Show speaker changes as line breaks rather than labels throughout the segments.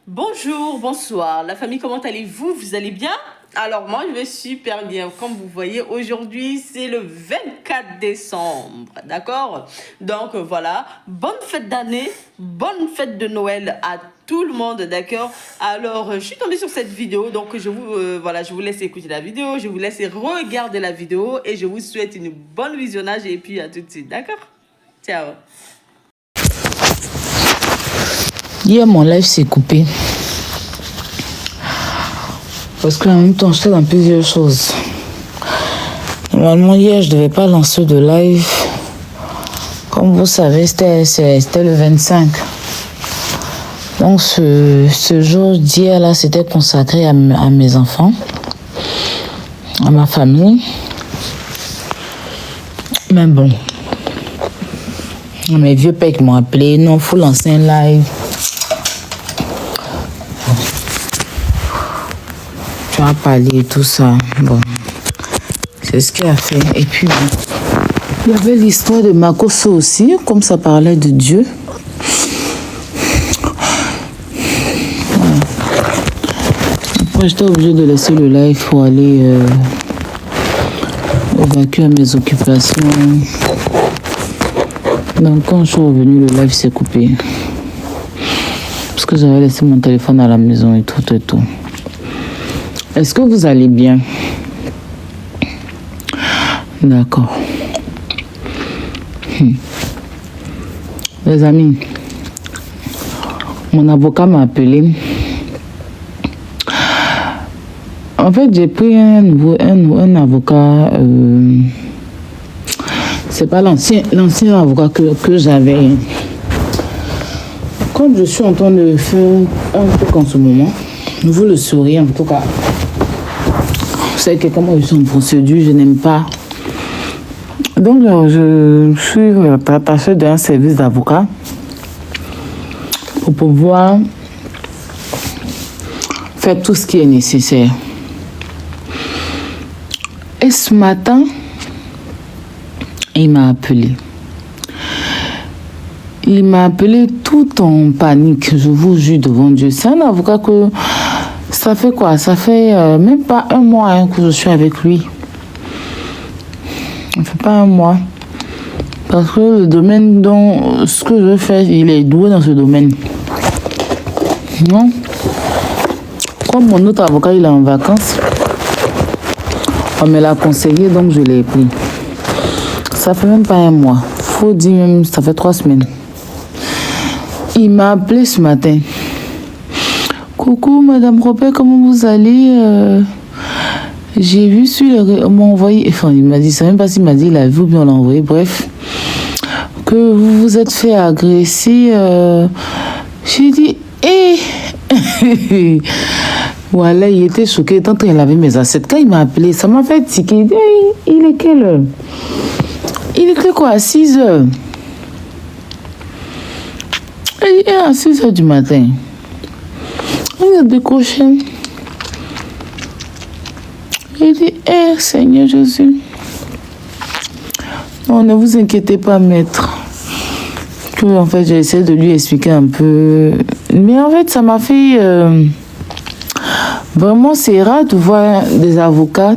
Bonjour, bonsoir, la famille, comment allez-vous? Vous allez bien? Alors moi je vais super bien. Comme vous voyez, aujourd'hui c'est le 24 décembre, d'accord? Donc voilà, bonne fête d'année, bonne fête de Noël à tout le monde, d'accord? Alors je suis tombée sur cette vidéo, donc je vous laisse écouter la vidéo, je vous laisse regarder la vidéo et je vous souhaite une bonne visionnage et puis à tout de suite, d'accord? Ciao.
Hier, mon live s'est coupé. Parce qu'en même temps, j'étais dans plusieurs choses. Normalement, hier, je ne devais pas lancer de live. Comme vous savez, c'était le 25. Donc, ce jour d'hier-là, c'était consacré à mes enfants, à ma famille. Mais bon, mes vieux pecs m'ont appelé. Non, il faut lancer un live. Tu vas parler et tout ça. Bon, c'est ce qu'il a fait. Et puis, bon, il y avait l'histoire de Makoso aussi, comme ça parlait de Dieu. Voilà. Après, j'étais obligée de laisser le live pour aller évacuer mes occupations. Donc, quand je suis revenue, le live s'est coupé. Parce que j'avais laissé mon téléphone à la maison et tout, et tout. Est-ce que vous allez bien? D'accord. Les amis, mon avocat m'a appelé. En fait, j'ai pris un avocat. C'est pas l'ancien avocat que j'avais. Comme je suis en train de faire un truc en ce moment, vous le saurez en tout cas. Vous savez que comment je suis en procédure, je n'aime pas. Donc, je suis attachée d'un service d'avocat pour pouvoir faire tout ce qui est nécessaire. Et ce matin, il m'a appelé. Il m'a appelé tout en panique, je vous jure devant Dieu. C'est un avocat que... Ça fait quoi? Ça fait même pas un mois que je suis avec lui. Ça fait pas un mois. Parce que le domaine dont ce que je fais, il est doué dans ce domaine. Non? Comme mon autre avocat, il est en vacances. On me l'a conseillé, donc je l'ai pris. Ça fait même pas un mois. Faut dire même, ça fait 3 semaines. Il m'a appelé ce matin. Coucou Madame Robert, comment vous allez? J'ai vu sur le... On m'a envoyé... Enfin, il m'a dit, ça même pas s'il m'a dit, il a vu ou bien on l'a envoyé, bref. Que vous vous êtes fait agresser. J'ai dit, voilà, il était choqué tant qu'il avait mes assiettes. Quand il m'a appelé, ça m'a fait tiquer. Il dit, il est quelle heure? Il était quoi, à 6 heures? Il est à 6 heures du matin. Il a décroché. Il dit, Seigneur Jésus. Non, ne vous inquiétez pas, maître. Que, en fait, j'ai essayé de lui expliquer un peu. Mais en fait, ça m'a fait... Vraiment, c'est rare de voir des avocats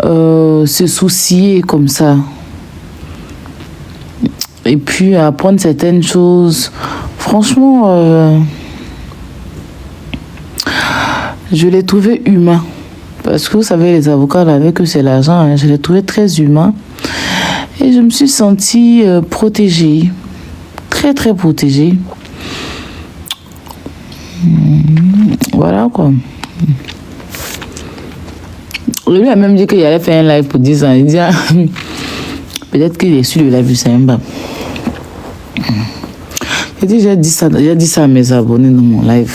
se soucier comme ça. Et puis, apprendre certaines choses. Franchement... je l'ai trouvé humain. Parce que vous savez, les avocats, avec eux, c'est l'argent. Hein. Je l'ai trouvé très humain. Et je me suis sentie protégée. Très, très protégée. Voilà, quoi. Lui a même dit qu'il allait faire un live pour 10 ans. Il dit, peut-être qu'il est sur le live, je ne sais même pas. J'ai dit ça à mes abonnés dans mon live.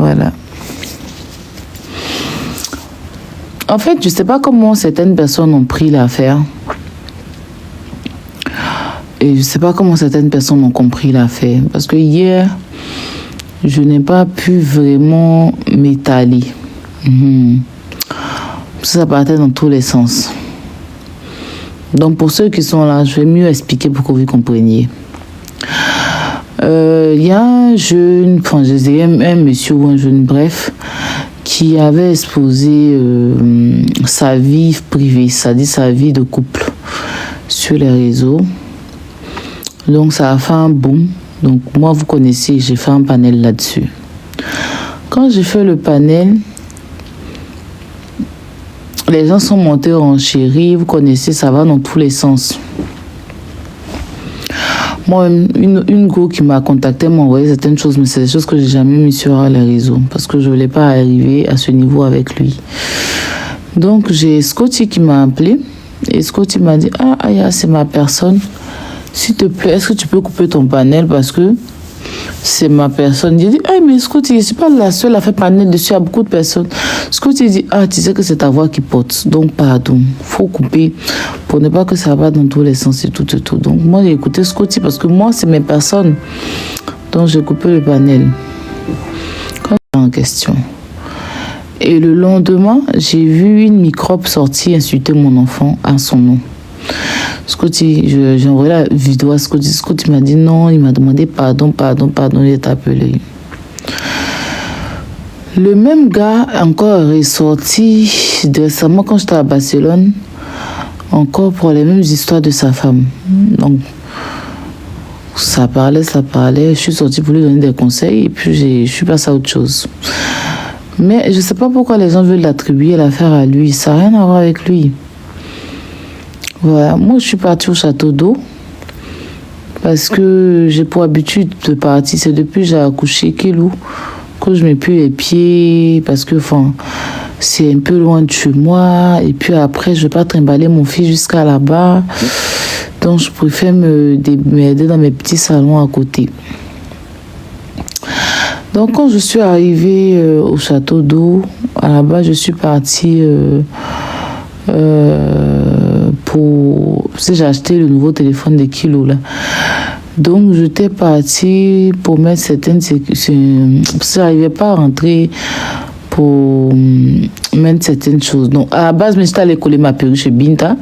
Voilà. En fait, je ne sais pas comment certaines personnes ont pris l'affaire. Et je ne sais pas comment certaines personnes ont compris l'affaire. Parce que hier, je n'ai pas pu vraiment m'étaler. Ça partait dans tous les sens. Donc pour ceux qui sont là, je vais mieux expliquer pour que vous compreniez. Il y a un jeune, enfin je dirais un monsieur ou un jeune, bref, qui avait exposé sa vie privée, c'est-à-dire sa vie de couple sur les réseaux. Donc ça a fait un boom. Donc moi, vous connaissez, j'ai fait un panel là-dessus. Quand j'ai fait le panel, les gens sont montés en chérie, vous connaissez, ça va dans tous les sens. Moi, une go qui m'a contacté m'a envoyé certaines choses, mais c'est des choses que j'ai jamais mis sur les réseaux parce que je voulais pas arriver à ce niveau avec lui. Donc, j'ai Scotty qui m'a appelé et Scotty m'a dit « Ah, Aya, c'est ma personne. S'il te plaît, est-ce que tu peux couper ton panel parce que c'est ma personne. » J'ai dit, hey, mais Scotty, je ne suis pas la seule à faire panel dessus, il y a beaucoup de personnes. Scotty dit, ah, tu sais que c'est ta voix qui porte, donc pardon, il faut couper pour ne pas que ça va dans tous les sens et tout. Donc moi, j'ai écouté Scotty parce que moi, c'est mes personnes. Donc j'ai coupé le panel. Quand en question. Et le lendemain, j'ai vu une microbe sortir insulter mon enfant à son nom. Scotty, j'ai envoyé la vidéo à Scotty. Scotty m'a dit non, il m'a demandé pardon, il est appelé. Le même gars encore est sorti récemment quand j'étais à Barcelone, encore pour les mêmes histoires de sa femme. Donc, ça parlait. Je suis sortie pour lui donner des conseils et puis je suis passée à autre chose. Mais je ne sais pas pourquoi les gens veulent l'attribuer l'affaire à lui. Ça n'a rien à voir avec lui. Voilà, moi je suis partie au château d'eau parce que j'ai pour habitude de partir. C'est depuis que j'ai accouché Kilou que je mets plus les pieds parce que c'est un peu loin de chez moi. Et puis après, je ne vais pas trimballer mon fils jusqu'à là-bas. Donc je préfère m'aider dans mes petits salons à côté. Donc quand je suis arrivée au château d'eau, à la base je suis partie j'ai acheté le nouveau téléphone de Kilo là. Donc j'étais partie pour mettre certaines j'arrivais pas à rentrer pour mettre certaines choses. Donc à la base, j'étais allée coller ma perruque chez Binta.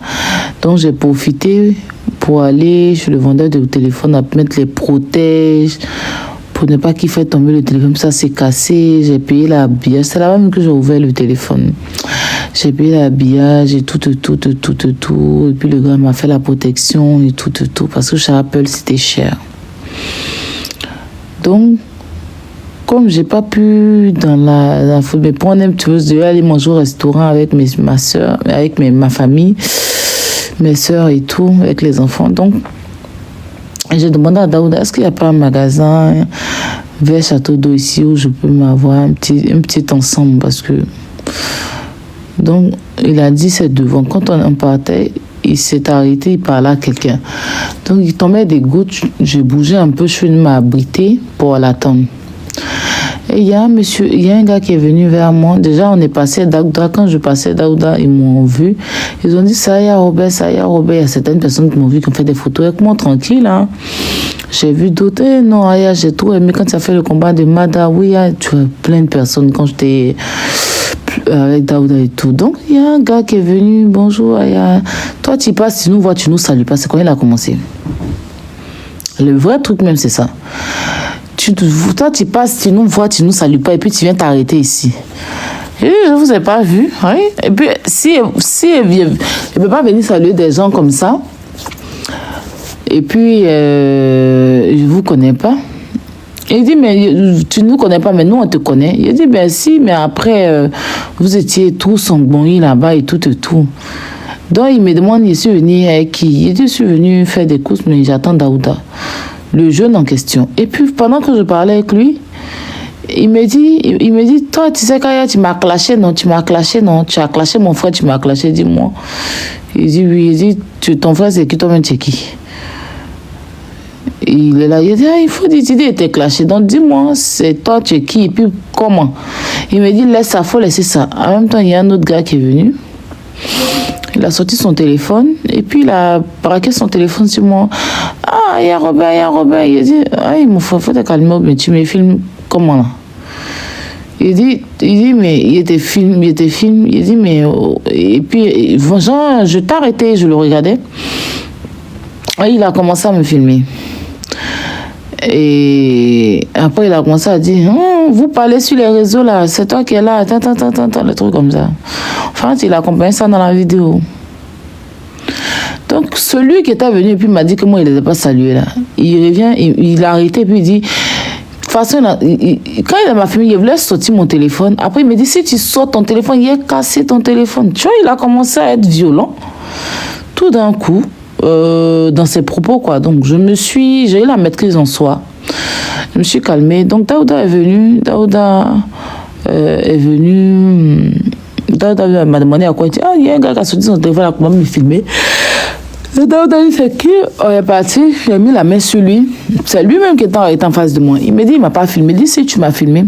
Donc j'ai profité pour aller chez le vendeur de téléphone à mettre les protèges pour ne pas qu'il fasse tomber le téléphone. Ça s'est cassé, j'ai payé l'habillage. C'est là même que j'ai ouvert le téléphone. J'ai payé l'habillage et tout. Et puis le gars m'a fait la protection et tout. Parce que chez Apple, c'était cher. Donc, comme j'ai pas pu dans la foule, mais prendre un petit peu, je devais aller manger au restaurant avec ma soeur, avec ma famille, mes soeurs et tout, avec les enfants. Donc, j'ai demandé à Daouda, est-ce qu'il n'y a pas un magasin vers Château d'eau ici où je peux m'avoir un petit ensemble parce que... Donc, il a dit c'est devant. Quand on partait, il s'est arrêté, il parlait à quelqu'un. Donc, il tombait des gouttes, je bougeais un peu, je suis m'abriter pour l'attendre. Et il y a un gars qui est venu vers moi. Déjà, on est passé à Daouda. Quand je passais à Daouda, ils m'ont vu. Ils ont dit, ça y est, Robert. Il y a certaines personnes qui m'ont vu, qui ont fait des photos avec moi, tranquille. Hein. J'ai vu d'autres. Non, Aya, j'ai trop aimé quand tu as fait le combat de Mada. Oui, tu as plein de personnes quand j'étais avec Daouda et tout. Donc, il y a un gars qui est venu. Bonjour, Aya. Toi, tu passes, tu nous vois, tu nous salues pas. C'est quand il a commencé. Le vrai truc même, c'est ça. Toi, tu passes, tu nous vois, tu nous salues pas, et puis tu viens t'arrêter ici. Et je ne vous ai pas vu. Oui? Et puis, si elle ne peut pas venir saluer des gens comme ça, et puis, je ne vous connais pas. Il dit, mais tu ne nous connais pas, mais nous, on te connaît. Il dit, ben si, mais après, vous étiez tous en bonnie là-bas et tout. Donc, il me demande, je suis venu avec qui? Il dit, je suis venu faire des courses, mais j'attends Daouda. Le jeune en question. Et puis, pendant que je parlais avec lui, il me dit, toi, tu sais, Kaya, tu m'as clashé, non, tu as clashé mon frère, tu m'as clashé, dis-moi. Il dit, oui, il dit, ton frère, c'est qui, toi-même, tu es qui? Il est là, il dit, il faut dire, il était clashé, donc dis-moi, c'est toi, tu es qui, et puis comment? Il me dit, laisse ça, faut laisser ça. En même temps, il y a un autre gars qui est venu. Il a sorti son téléphone et puis il a braqué son téléphone sur moi. Ah, il y a Robert. Il a dit, ah, mon frère, faut te calmer, mais tu me filmes comment là? mais il était film. Il dit, mais... Et puis, franchement, je t'ai arrêté, je le regardais. Et il a commencé à me filmer. Et après, il a commencé à dire, vous parlez sur les réseaux, là, c'est toi qui es là, attends, le truc comme ça. Enfin, il a accompagné ça dans la vidéo. Donc, celui qui était venu et puis m'a dit que moi, il n'était pas salué, là. Il revient, il a arrêté, puis il dit... De toute façon, quand il m'a filmé, il voulait sortir mon téléphone. Après, il me dit, si tu sors ton téléphone, il a cassé ton téléphone. Tu vois, il a commencé à être violent. Tout d'un coup, dans ses propos, quoi. Donc, j'ai eu la maîtrise en soi. Je me suis calmée. Donc, Daouda est venu. Daouda m'a demandé à quoi il dit. Ah, il y a un gars qui a sorti son téléphone, il a me filmer. Et Daouda dit, c'est qui? On est parti, j'ai mis la main sur lui. C'est lui-même qui est en face de moi. Il me dit, il m'a pas filmé. Il dit, si tu m'as filmé.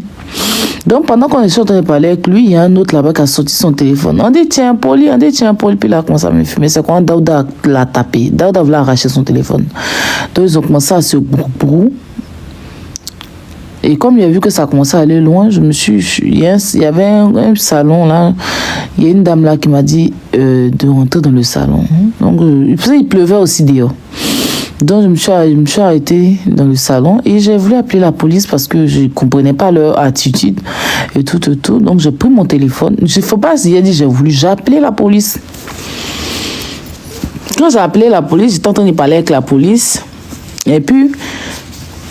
Donc, pendant qu'on est en train de parler avec lui, il y a un autre là-bas qui a sorti son téléphone. On dit, tiens, Poli. Puis il a commencé à me filmer. C'est quand Daouda l'a tapé. Daouda voulait arracher son téléphone. Donc, ils ont commencé à se brou. Et comme il a vu que ça commençait à aller loin, il y avait un salon là, il y a une dame là qui m'a dit de rentrer dans le salon. Donc, il pleuvait aussi dehors. Donc, je me suis arrêtée dans le salon et j'ai voulu appeler la police parce que je ne comprenais pas leur attitude et tout. Donc, j'ai pris mon téléphone. Il ne faut pas dire, j'ai appelé la police. Quand j'ai appelé la police, j'étais en train de parler avec la police et puis...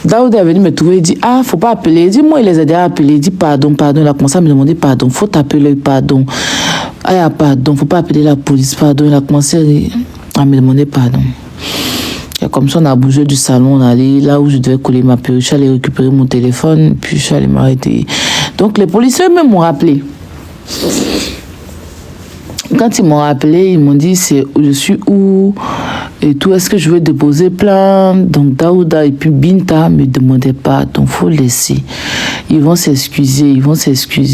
Daouda est venu me trouver, il dit, faut pas appeler. Il dit, moi, il les a déjà appelés. Il dit, pardon. Il a commencé à me demander pardon. Faut t'appeler, pardon. Pardon, faut pas appeler la police, pardon. Il a commencé à me demander pardon. Et comme ça, on a bougé du salon, on est allé là où je devais coller ma perruque. Je suis allé récupérer mon téléphone, puis je suis allé m'arrêter. Donc, les policiers eux-mêmes m'ont rappelé. Quand ils m'ont rappelé, ils m'ont dit, je suis où et tout, est-ce que je veux déposer plainte? Donc Daouda et puis Binta me demandaient pas, donc faut laisser. Ils vont s'excuser,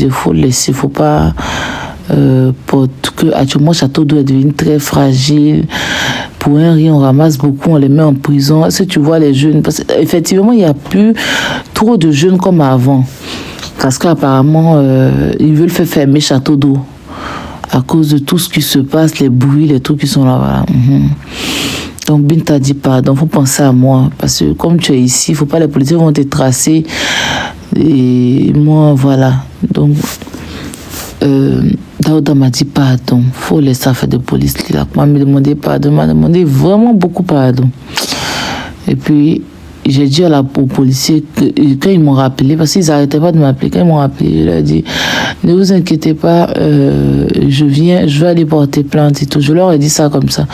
faut laisser, faut pas... actuellement, Château d'Eau est devenu très fragile. Pour un rien, on ramasse beaucoup, on les met en prison. Est-ce que tu vois les jeunes? Parce qu'effectivement, il n'y a plus trop de jeunes comme avant. Parce qu'apparemment, ils veulent faire fermer Château d'Eau. À cause de tout ce qui se passe, les bruits, les trucs qui sont là, voilà. Donc, Binta dit pardon, il faut penser à moi. Parce que comme tu es ici, il ne faut pas, les policiers vont te tracer. Et moi, voilà. Donc, Daouda m'a dit pardon. Il faut laisser affaire de police. Il m'a demandé pardon, m'a demandé vraiment beaucoup pardon. Et puis, j'ai dit aux policiers, quand ils m'ont rappelé, parce qu'ils n'arrêtaient pas de m'appeler, quand ils m'ont rappelé, je leur ai dit, ne vous inquiétez pas, je vais aller porter plainte et tout. Je leur ai dit ça comme ça.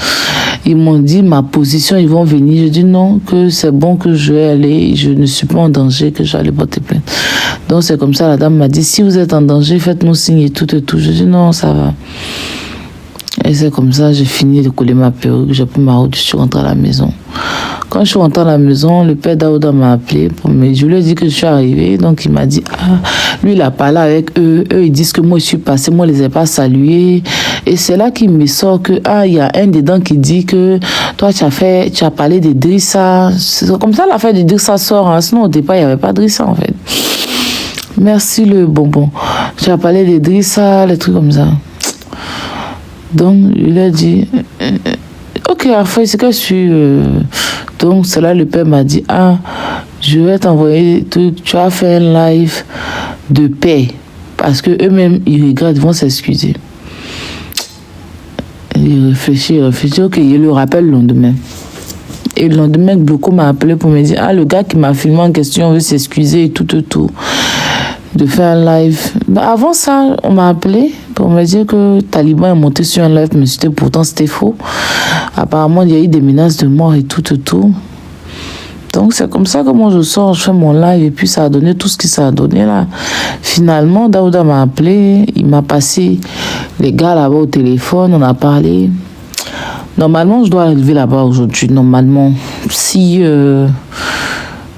Ils m'ont dit ma position, ils vont venir. Je dis non, que c'est bon, que je vais aller, je ne suis pas en danger, que je vais aller porter plainte. Donc c'est comme ça, la dame m'a dit, si vous êtes en danger, faites-nous signe et tout. Je dis non, ça va. Et c'est comme ça, j'ai fini de coller ma perruque, j'ai pris ma route, je suis rentrée à la maison. Quand je suis rentrée à la maison, le père Daouda m'a appelé, mais je lui ai dit que je suis arrivée, donc il m'a dit, lui il a parlé avec eux, ils disent que moi je suis passée, moi je les ai pas salués, et c'est là qu'il me sort que, il y a un dedans qui dit que, toi tu as parlé de Drissa, c'est comme ça l'affaire de Drissa sort, hein. Sinon au départ il n'y avait pas Drissa en fait. Merci le bonbon. Tu as parlé de Drissa, les trucs comme ça. Donc, il a dit, ok, après, c'est que je suis... Donc, c'est là le père m'a dit, je vais t'envoyer, tu as fait un live de paix. Parce que eux-mêmes, ils regrettent, ils vont s'excuser. Il réfléchit, ok, il le rappelle le lendemain. Et le lendemain, Bloko m'a appelé pour me dire, le gars qui m'a filmé en question veut s'excuser et tout. De faire un live. Avant ça, on m'a appelé pour me dire que Taliban est monté sur un live, mais pourtant c'était faux. Apparemment, il y a eu des menaces de mort et tout. Donc c'est comme ça que moi je sors, je fais mon live et puis ça a donné tout ce que ça a donné là. Finalement, Daouda m'a appelé, il m'a passé les gars là-bas au téléphone, on a parlé. Normalement, je dois arriver là-bas aujourd'hui. Normalement, si...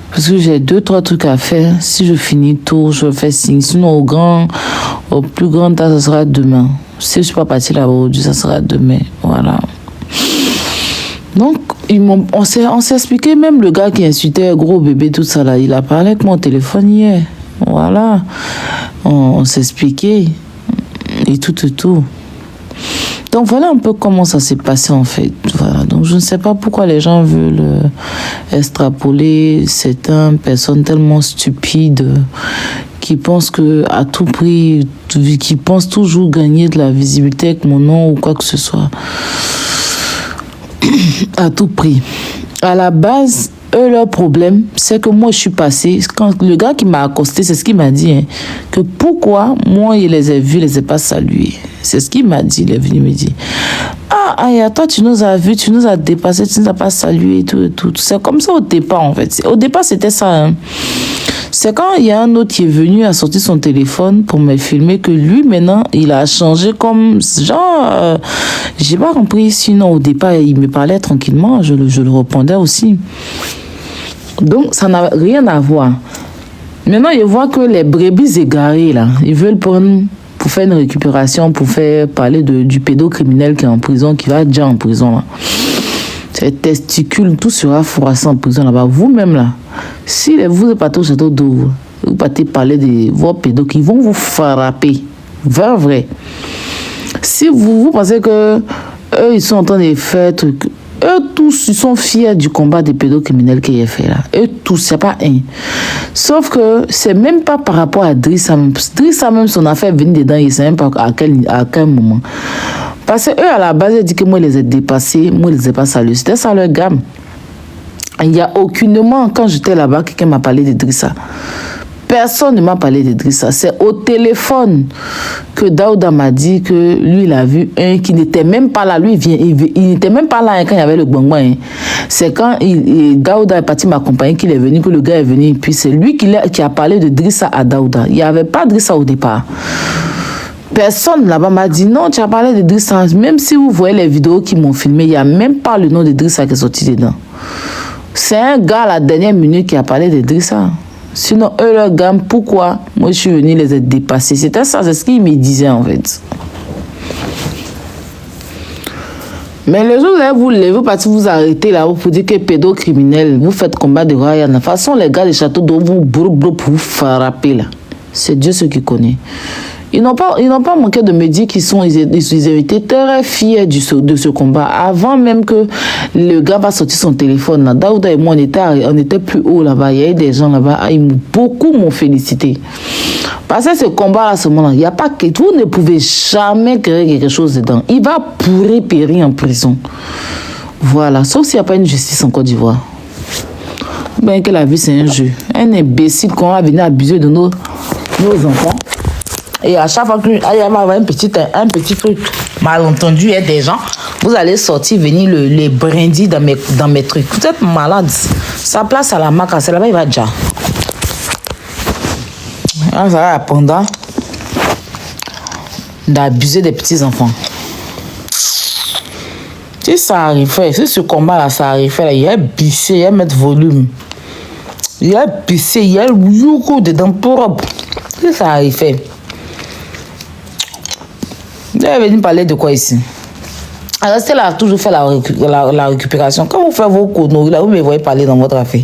parce que j'ai 2-3 trucs à faire. Si je finis tôt, je fais signe. Sinon, au plus grand temps, ça sera demain. Si je ne suis pas partie là-bas aujourd'hui, ça sera demain. Voilà. Donc, on s'est expliqué, même le gars qui insultait gros bébé, tout ça là, il a parlé avec mon téléphone hier. Voilà. on s'expliquait et tout. Donc voilà un peu comment ça s'est passé en fait. Voilà. Donc je ne sais pas pourquoi les gens veulent extrapoler certaines personnes tellement stupides qui pensent que à tout prix, qui pensent toujours gagner de la visibilité avec mon nom ou quoi que ce soit. À tout prix. À la base, eux, leur problème, c'est que moi, je suis passée. Quand le gars qui m'a accosté, c'est ce qu'il m'a dit. Hein, que pourquoi, moi, il les ai vus, je les ai pas salués. C'est ce qu'il m'a dit. Il est venu me dire. Ah, Aya, toi, tu nous as vus, tu nous as dépassés, tu nous as pas salués et tout. C'est comme ça au départ, en fait. Au départ, c'était ça. Hein. C'est quand il y a un autre qui est venu à sortir son téléphone pour me filmer que lui, maintenant, il a changé comme genre... j'ai pas compris. Sinon, au départ, il me parlait tranquillement. Je le répondais aussi. Donc, ça n'a rien à voir. Maintenant, il voit que les brebis égarés, là, ils veulent prendre pour faire une récupération, pour faire parler du pédocriminel qui est en prison, qui va déjà en prison, là. Ses testicules, tout sera froissé en prison là-bas. Vous-même, là, si vous êtes pas au château d'eau, vous partez parler de vos pédos qui vont vous frapper. Vrai. Si vous pensez que eux, ils sont en train de faire truc, eux tous, ils sont fiers du combat des pédocriminels qu'il a fait là. Eux tous, c'est pas un. Sauf que c'est même pas par rapport à Drissa même. Drissa même, son affaire venue dedans, il sait même pas à quel moment. Parce que eux, à la base, ils disent que moi, je les ai dépassés, moi, je les ai pas salués. C'était ça leur gamme. Il n'y a aucunement, quand j'étais là-bas, quelqu'un m'a parlé de Drissa. Personne ne m'a parlé de Drissa. C'est au téléphone que Daouda m'a dit que lui, il a vu un qui n'était même pas là. Lui, il n'était même pas là hein, quand il y avait le gbangba. Hein. C'est quand Daouda est parti m'accompagner qu'il est venu, que le gars est venu. Puis c'est lui qui a parlé de Drissa à Daouda. Il n'y avait pas Drissa au départ. Personne là-bas m'a dit non, tu as parlé de Drissa. Même si vous voyez les vidéos qui m'ont filmé, il n'y a même pas le nom de Drissa qui est sorti dedans. C'est un gars à la dernière minute qui a parlé de Drissa. Sinon, eux, leur gamme, pourquoi moi je suis venu les être dépassés? C'était ça, c'est ce qu'ils me disaient en fait. Mais le jour où vous levez, vous arrêtez là, vous dites que pédocriminel, vous faites combat de Ryan. De toute façon, les gars des châteaux d'eau vont pour vous frapper là. C'est Dieu ce qui connaît. Ils n'ont pas manqué de me dire ils étaient très fiers de ce combat. Avant même que le gars va sortir son téléphone, là, Daouda et moi, on était plus haut là-bas. Il y a eu des gens là-bas, beaucoup m'ont félicité. Parce que ce combat à ce moment-là, il n'y a pas que vous ne pouvez jamais créer quelque chose dedans. Il va pourrir périr en prison. Voilà, sauf s'il n'y a pas une justice en Côte d'Ivoire. Ben que la vie c'est un jeu. Un imbécile qu'on va venir abuser de nos enfants. Et à chaque fois qu'il y a un petit truc malentendu, il y a des gens, vous allez sortir, venir les brindis dans mes trucs. Vous êtes malade. Sa place à la marque, c'est là-bas, il va déjà. Ça va apprendre d'abuser des petits-enfants. Si ça arrivait, si ce combat-là, ça arrivait, il y a bissé, il y a mettre volume. Il y a bissé, il y a le youkou dedans propre. Si ça arrivait. Vous avez venu parler de quoi ici? Restez là, toujours faire la récupération. Quand vous faites vos conneries, là, vous me voyez parler dans votre affaire.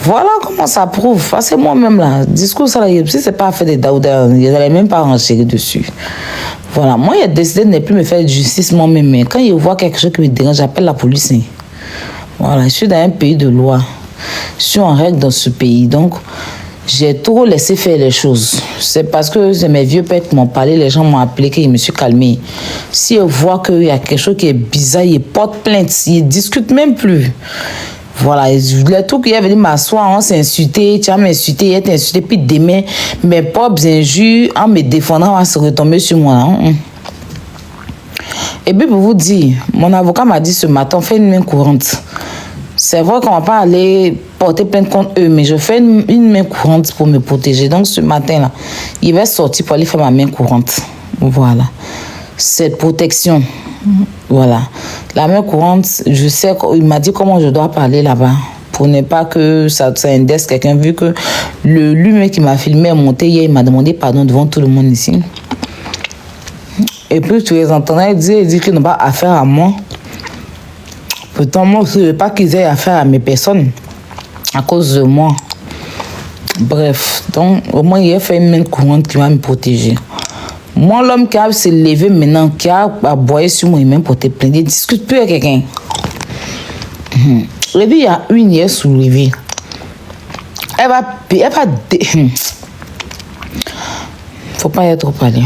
Voilà comment ça prouve. Parce que moi-même, là, discours, ça, si c'est pas fait de Daouda, ils n'allaient même pas renchérir dessus. Voilà, moi, il a décidé de ne plus me faire de justice moi-même. Mais quand il voit quelque chose qui me dérange, j'appelle la police. Voilà, je suis dans un pays de loi. Je suis en règle dans ce pays. Donc, j'ai trop laissé faire les choses. C'est parce que c'est mes vieux pères qui m'ont parlé, les gens m'ont appelé, que je me suis calmé. Si on voit qu'il y a quelque chose qui est bizarre, ils portent plainte, ils ne discutent même plus. Voilà, le truc, il est venu m'asseoir, on s'est insulté, tu vas m'insulter, il t'a insulté, puis demain, mes propres injures, en me défendant, on va se retomber sur moi. Hein. Et puis pour vous dire, mon avocat m'a dit ce matin, fais une main courante. C'est vrai qu'on ne va pas aller porter plainte contre eux, mais je fais une main courante pour me protéger. Donc ce matin-là, il va sortir pour aller faire ma main courante. Voilà. Cette protection. Voilà. La main courante, je sais qu'il m'a dit comment je dois parler là-bas. Pour ne pas que ça indesse quelqu'un, vu que lui-même qui m'a filmé est monté hier, il m'a demandé pardon devant tout le monde ici. Et puis tu les entendais dire qu'ils n'ont pas affaire à moi. Pourtant, moi, je ne veux pas qu'ils aient affaire à mes personnes à cause de moi. Bref, donc au moins il a fait une main courante qui va me protéger. Moi, l'homme qui a se levé maintenant, qui a aboyé sur moi, il m'a porté plainte. Il ne discute plus avec quelqu'un. Je dis, il y a une hier soulevée. Elle va... Faut pas y être trop parlé.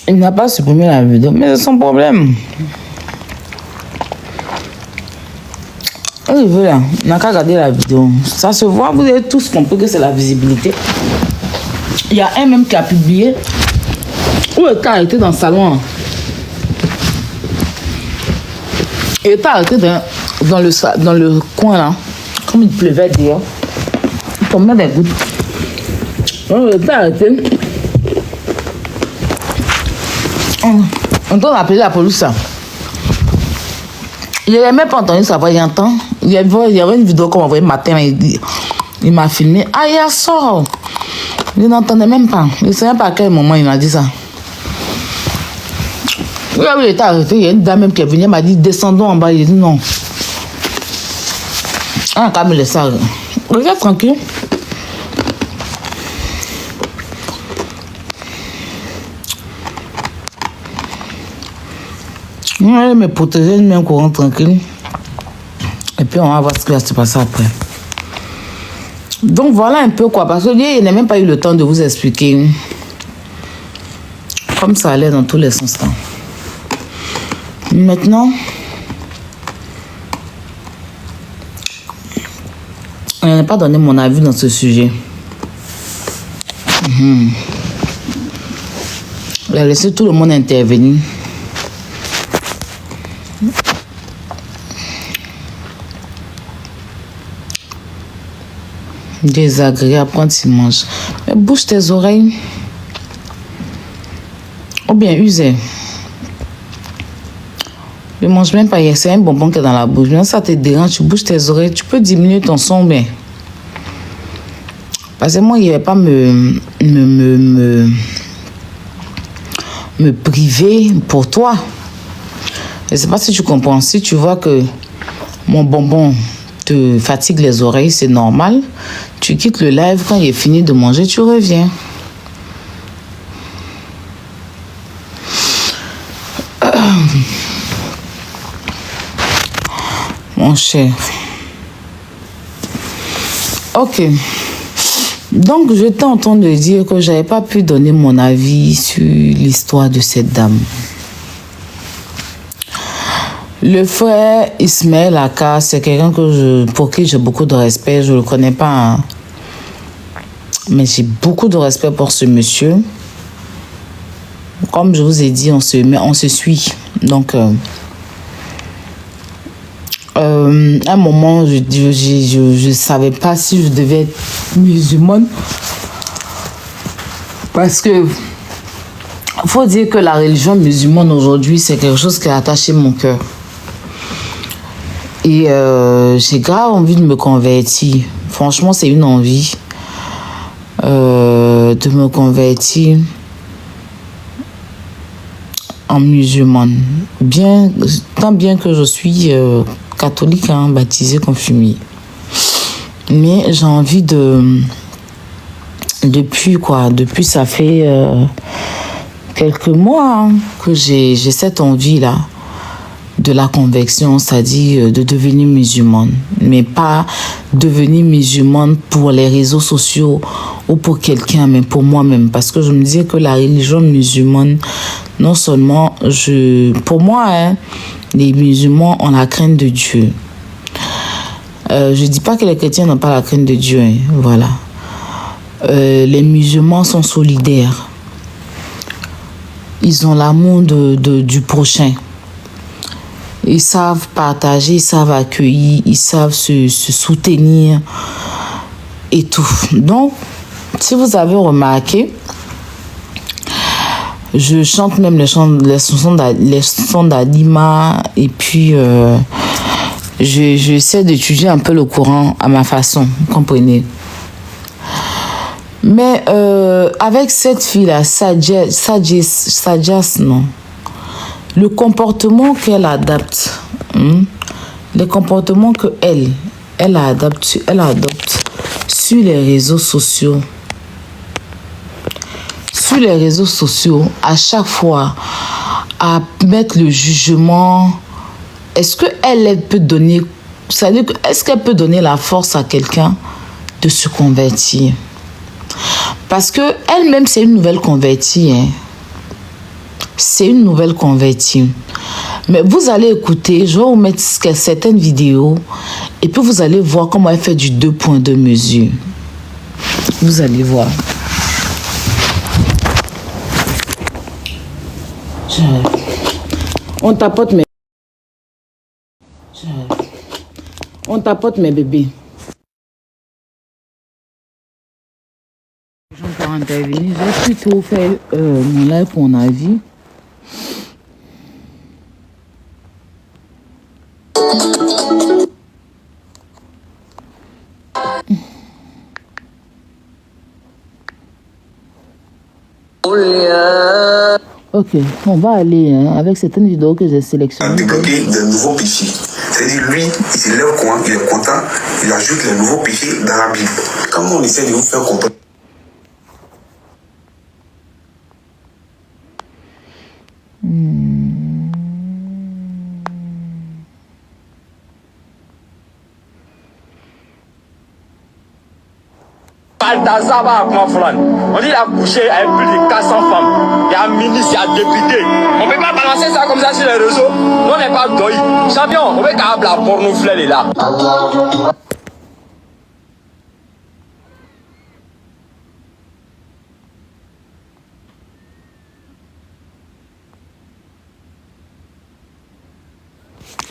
Il n'a pas supprimé la vidéo, mais c'est son problème. Il veut là, on n'a qu'à regarder la vidéo. Ça se voit, vous avez tous compris que c'est la visibilité. Il y a un même qui a publié où il était arrêté dans le salon. Il était arrêté dans le coin là. Comme il pleuvait dehors. Il tombait des gouttes. Donc, il était arrêté. On doit appeler la police. Il n'avait même pas entendu sa voix, il entend. Il y avait une vidéo qu'on m'a envoyée matin, il m'a filmé. Ah, il a sort. Il n'entendait même pas. Il ne savait pas à quel moment il m'a dit ça. Oui, il était arrêté. Il y a une dame même qui est venue, elle m'a dit descendons en bas. Il a dit non. Ah, quand même, laisse ça. Regarde tranquille. Je me protéger une main courante tranquille. Et puis on va voir ce qui va se passer après. Donc voilà un peu quoi. Parce que il n'a même pas eu le temps de vous expliquer. Comme ça allait dans tous les sens. Maintenant, je n'ai pas donné mon avis dans ce sujet. J'ai laissé tout le monde intervenir. Désagréable quand tu manges. Mais bouge tes oreilles. Ou bien usez. Ne mange même pas. C'est un bonbon qui est dans la bouche. Même ça te dérange, tu bouges tes oreilles. Tu peux diminuer ton son, mais. Parce que moi, il ne va pas me priver pour toi. Je ne sais pas si tu comprends. Si tu vois que mon bonbon te fatigue les oreilles, c'est normal. Tu quittes le live, quand il est fini de manger, tu reviens. Mon cher. Ok. Donc, je t'entends de dire que je n'avais pas pu donner mon avis sur l'histoire de cette dame. Le frère Ismaël Aka, c'est quelqu'un pour qui j'ai beaucoup de respect. Je ne le connais pas, hein. Mais j'ai beaucoup de respect pour ce monsieur. Comme je vous ai dit, on se suit. Donc, à un moment, je ne savais pas si je devais être musulmane. Parce que il faut dire que la religion musulmane aujourd'hui, c'est quelque chose qui a attaché mon cœur. Et j'ai grave envie de me convertir. Franchement, c'est une envie de me convertir en musulmane. Tant bien que je suis catholique, hein, baptisée, confirmée. Mais j'ai envie depuis ça fait quelques mois, hein, que j'ai cette envie-là de la conversion, c'est-à-dire de devenir musulmane. Mais pas devenir musulmane pour les réseaux sociaux ou pour quelqu'un, mais pour moi-même. Parce que je me disais que la religion musulmane, non seulement, pour moi, hein, les musulmans ont la crainte de Dieu. Je ne dis pas que les chrétiens n'ont pas la crainte de Dieu, hein, voilà. Les musulmans sont solidaires. Ils ont l'amour du prochain. Ils savent partager, ils savent accueillir, ils savent se soutenir et tout. Donc, si vous avez remarqué, je chante même les chansons d'Alima et puis j'essaie d'étudier un peu le Coran à ma façon, vous comprenez. Mais avec cette fille-là, Sadjas, non. Le comportement qu'elle adapte, Les comportements que elle adopte sur les réseaux sociaux. Sur les réseaux sociaux, à chaque fois, à mettre le jugement, est-ce qu'elle peut donner, c'est-à-dire, est-ce qu'elle peut donner la force à quelqu'un de se convertir? Parce que elle-même, c'est une nouvelle convertie. Hein. C'est une nouvelle convertie. Mais vous allez écouter, je vais vous mettre certaines vidéos et puis vous allez voir comment elle fait du 2.2 mesure. Vous allez voir. On tapote mes bébés. Je vais encore intervenir. J'ai plutôt fait mon live pour mon avis. Ok, on va aller avec certaines vidéos que j'ai sélectionnées.
Débloquer de nouveaux péchés. C'est-à-dire, lui, il se lève quoi, il est content, il ajoute les nouveaux péchés dans la Bible. Comment on essaie de vous faire comprendre?
Balthazar va à Conflane. On dit qu'il a couché avec plus de 400 femmes. Il y a un ministre, il y a un député. On ne peut pas balancer ça comme ça sur les réseaux. Nous, on n'est pas doïs. Champion, on veut qu'à la porno fleur est là.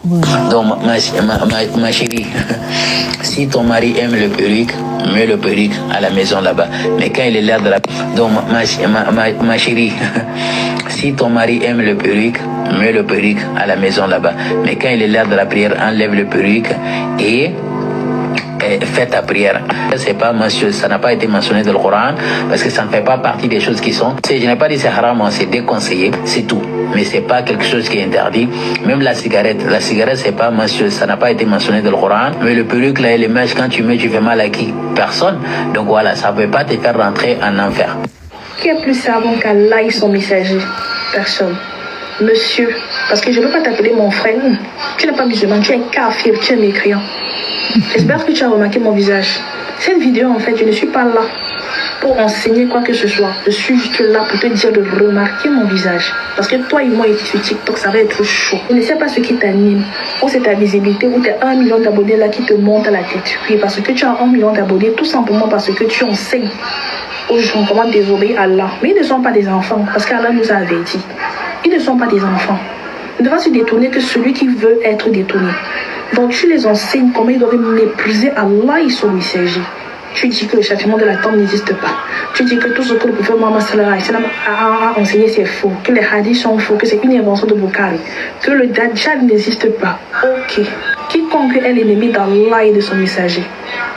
Voilà.
Donc, ma chérie, si ton mari aime le perruque, mets le perruque à la maison là-bas. Mais quand il est là de la... Donc, ma chérie, si ton mari aime le perruque, mets le perruque à la maison là-bas. Mais quand il est là de la prière, enlève le perruque et fais ta prière. C'est pas mentionné, ça n'a pas été mentionné dans le Coran parce que ça ne fait pas partie des choses qui sont. Je n'ai pas dit c'est haram, c'est déconseillé, c'est tout. Mais c'est pas quelque chose qui est interdit. Même la cigarette c'est pas mentionné, ça n'a pas été mentionné dans le Coran. Mais le perruque là et les mèches, quand tu mets, tu fais mal à qui? Personne. Donc voilà, ça peut pas te faire rentrer en enfer.
Qui est plus savant qu'Allah et son messager? Personne. Monsieur, parce que je ne peux pas t'appeler mon frère. Tu n'es pas musulman, tu es kafir, tu es mécréant. J'espère que tu as remarqué mon visage. Cette vidéo, en fait, je ne suis pas là pour enseigner quoi que ce soit. Je suis juste là pour te dire de remarquer mon visage. Parce que toi et moi, ici sur TikTok, ça va être chaud. Je ne sais pas ce qui t'anime. Ou c'est ta visibilité, ou tu as 1 million d'abonnés là qui te montent à la tête. Oui, parce que tu as 1 million d'abonnés, tout simplement parce que tu enseignes aux gens comment désobéir à Allah. Mais ils ne sont pas des enfants, parce qu'Allah nous a avertis. Ils ne sont pas des enfants. Il ne va se détourner que celui qui veut être détourné. Donc tu les enseignes comment ils doivent mépriser Allah et son messager. Tu dis que le châtiment de la tombe n'existe pas. Tu dis que tout ce que le prophète Mohammed a enseigné c'est faux. Que les hadiths sont faux. Que c'est une invention de Bukhari. Que le Dajjal n'existe pas. Ok. Quiconque est l'ennemi d'Allah et de son messager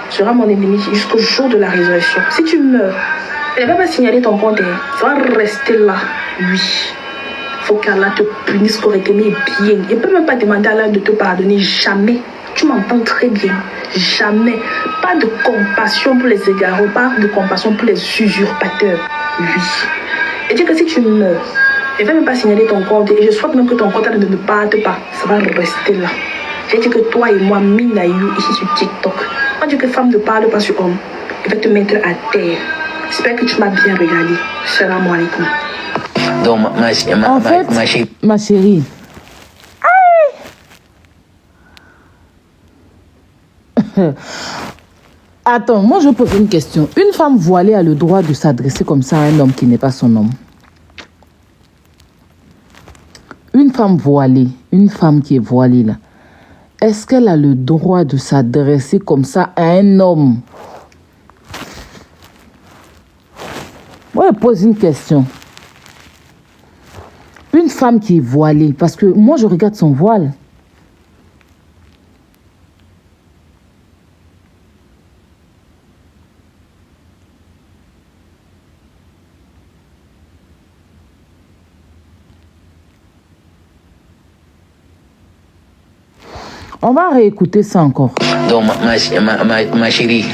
sera mon ennemi jusqu'au jour de la résurrection. Si tu meurs, elle ne va pas signaler ton compte. Ça va rester là. Oui. Faut qu'Allah te punisse correctement et bien. Il ne peut même pas demander à Allah de te pardonner. Jamais. Tu m'entends très bien. Jamais. Pas de compassion pour les égarés. Pas de compassion pour les usurpateurs. Oui. Et dis que si tu meurs, il ne va même pas signaler ton compte. Et je souhaite même que ton compte ne parte pas. Ça va rester là. J'ai dit que toi et moi, Minayu, ici sur TikTok, on dit que femme ne parle pas sur homme. Il va te mettre à terre. J'espère que tu m'as bien regardé. Salam alaikum.
Donc,
ma chérie. Attends, moi je pose une question. Une femme voilée a le droit de s'adresser comme ça à un homme qui n'est pas son homme? Une femme voilée, une femme qui est voilée là, est-ce qu'elle a le droit de s'adresser comme ça à un homme? Moi je pose une question. Une femme qui est voilée, parce que moi je regarde son voile. On va réécouter ça encore.
Donc, ma chérie,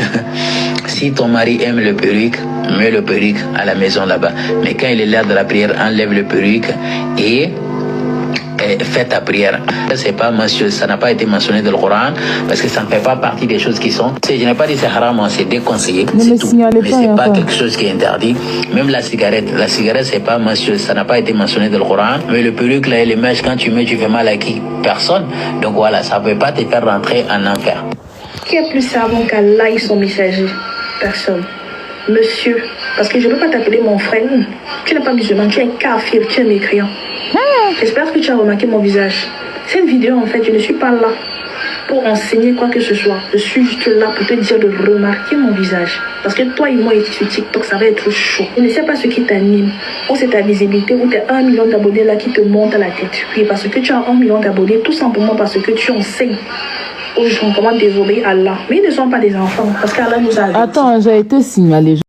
si ton mari aime le perruque, mets le perruque à la maison là-bas. Mais quand il est l'heure de la prière, enlève le perruque et fais ta prière. C'est pas mentionné, ça n'a pas été mentionné dans le Coran parce que ça ne fait pas partie des choses qui sont. Je n'ai pas dit c'est haram, c'est déconseillé. C'est tout. Mais c'est pas quelque chose qui est interdit. Même la cigarette, c'est pas mentionné, ça n'a pas été mentionné dans le Coran. Mais le perruque là et les mèches, quand tu mets, tu fais mal à qui? Personne. Donc voilà, ça ne peut pas te faire rentrer en enfer.
Qui est plus savant qu'Allah et son messager? Personne. Monsieur, parce que je ne peux pas t'appeler mon frère. Tu n'es pas musulman, tu es un kafir, tu es un mécréant. J'espère que tu as remarqué mon visage. Cette vidéo, en fait, je ne suis pas là pour enseigner quoi que ce soit. Je suis juste là pour te dire de remarquer mon visage. Parce que toi et moi, ici sur TikTok, ça va être chaud. Je ne sais pas ce qui t'anime. Ou c'est ta visibilité, ou tu as 1 million d'abonnés là qui te montent à la tête. Oui, parce que tu as 1 million d'abonnés, tout simplement parce que tu enseignes aux gens comment désobéir à Allah. Mais ils ne sont pas des enfants, parce qu'Allah nous a...
Attends, j'ai été signalé.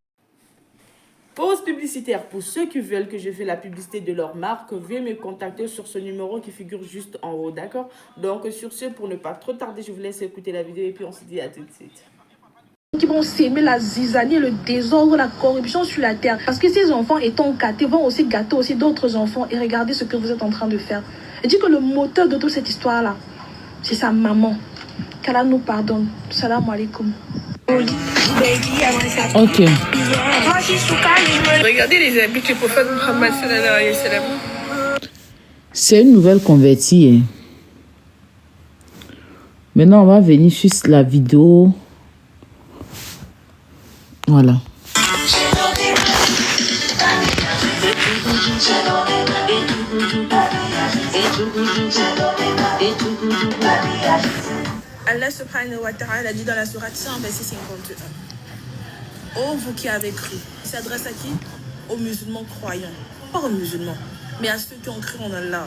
Pause publicitaire. Pour ceux qui veulent que je fasse la publicité de leur marque, veuillez me contacter sur ce numéro qui figure juste en haut, d'accord? Donc sur ce, pour ne pas trop tarder, je vous laisse écouter la vidéo et puis on se dit à tout de suite.
Qui vont s'aimer la zizanie, le désordre, la corruption sur la terre. Parce que ces enfants étant gâtés vont aussi gâter aussi d'autres enfants. Et regardez ce que vous êtes en train de faire. Je dis que le moteur de toute cette histoire-là, c'est sa maman. Qu'Allah nous pardonne. Salam alaikum.
Ok.
Regardez les habits que le prophète Muhammad sallallahu alayhi wa sallam.
C'est une nouvelle convertie. Hein. Maintenant, on va venir sur la vidéo. Voilà.
Allah subhanahu wa ta'ala dit dans la sourate 100, verset 51. Oh, vous qui avez cru. Il s'adresse à qui? Aux musulmans croyants. Pas aux musulmans, mais à ceux qui ont cru en Allah.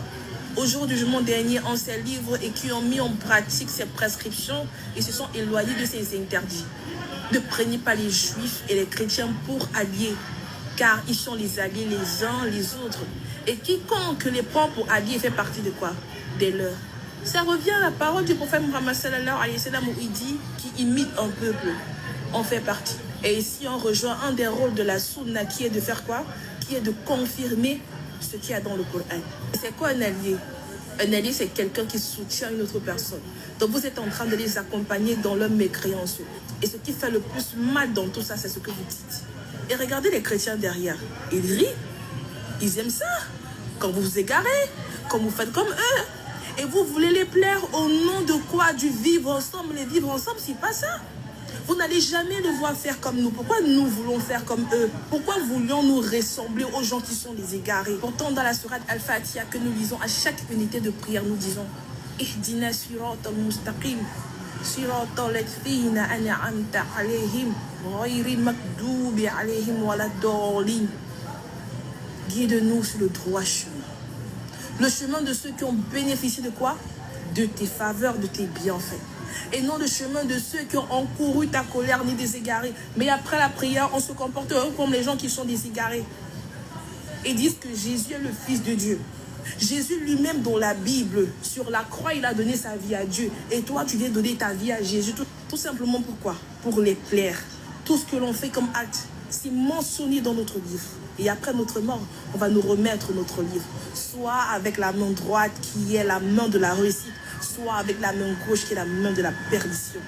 Au jour du jugement dernier, en ces livres et qui ont mis en pratique ces prescriptions et se sont éloignés de ces interdits. Ne prenez pas les juifs et les chrétiens pour alliés, car ils sont les alliés les uns les autres. Et quiconque les prend pour alliés fait partie de quoi? Des leurs. Ça revient à la parole du prophète Muhammad sallallahu alayhi wa sallam où il dit qu'il imite un peuple. On fait partie. Et ici, on rejoint un des rôles de la sunna qui est de faire quoi? Qui est de confirmer ce qu'il y a dans le Coran. C'est quoi un allié? Un allié, c'est quelqu'un qui soutient une autre personne. Donc vous êtes en train de les accompagner dans leur mécréance. Et ce qui fait le plus mal dans tout ça, c'est ce que vous dites. Et regardez les chrétiens derrière. Ils rient. Ils aiment ça. Quand vous vous égarez, quand vous faites comme eux. Et vous voulez les plaire au nom de quoi? Du vivre ensemble. Les vivre ensemble, c'est pas ça. Vous n'allez jamais les voir faire comme nous. Pourquoi nous voulons faire comme eux? Pourquoi voulions-nous ressembler aux gens qui sont des égarés? Pourtant, dans la sourate Al-Fatiha que nous lisons à chaque unité de prière, nous disons Ihdina siratal mustaqim, siratal ladzina an'amta alayhim, ghayril maghdubi alayhim waladdallin. Guide-nous sur le droit chemin. Le chemin de ceux qui ont bénéficié de quoi? De tes faveurs, de tes bienfaits. Et non le chemin de ceux qui ont encouru ta colère ni des égarés. Mais après la prière, on se comporte comme les gens qui sont des égarés. Et disent que Jésus est le Fils de Dieu. Jésus lui-même dans la Bible, sur la croix, il a donné sa vie à Dieu. Et toi, tu viens donner ta vie à Jésus. Tout simplement pourquoi? Pour les plaire. Tout ce que l'on fait comme acte, c'est mentionné dans notre livre. Et après notre mort, on va nous remettre notre livre. Soit avec la main droite qui est la main de la réussite, soit avec la main gauche qui est la main de la perdition.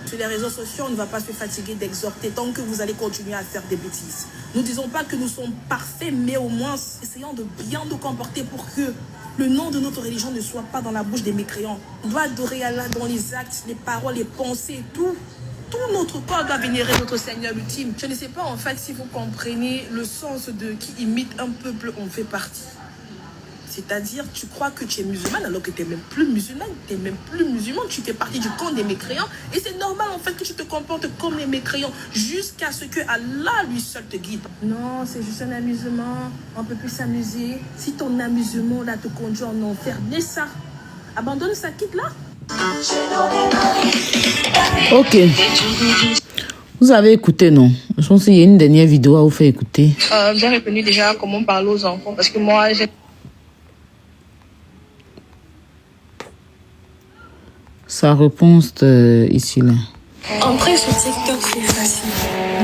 Sur les réseaux sociaux, on ne va pas se fatiguer d'exhorter tant que vous allez continuer à faire des bêtises. Nous ne disons pas que nous sommes parfaits, mais au moins essayons de bien nous comporter pour que le nom de notre religion ne soit pas dans la bouche des mécréants. On doit adorer Allah dans les actes, les paroles, les pensées, tout. Tout notre corps doit vénérer notre Seigneur ultime. Je ne sais pas en fait si vous comprenez le sens de qui imite un peuple, on fait partie. C'est-à-dire, tu crois que tu es musulman alors que tu n'es même plus musulman. Tu n'es même plus musulman, tu fais partie du camp des mécréants. Et c'est normal en fait que tu te comportes comme les mécréants jusqu'à ce que Allah lui seul te guide. Non, c'est juste un amusement. On peut plus s'amuser. Si ton amusement là te conduit en enfer, laisse ça. Abandonne ça, quitte là.
Ok. Vous avez écouté, non? Je pense qu'il y a une dernière vidéo à vous faire écouter.
J'ai répondu déjà comment parler aux enfants parce que moi, j'ai...
sa réponse ici là.
Entrer sur TikTok, c'est facile.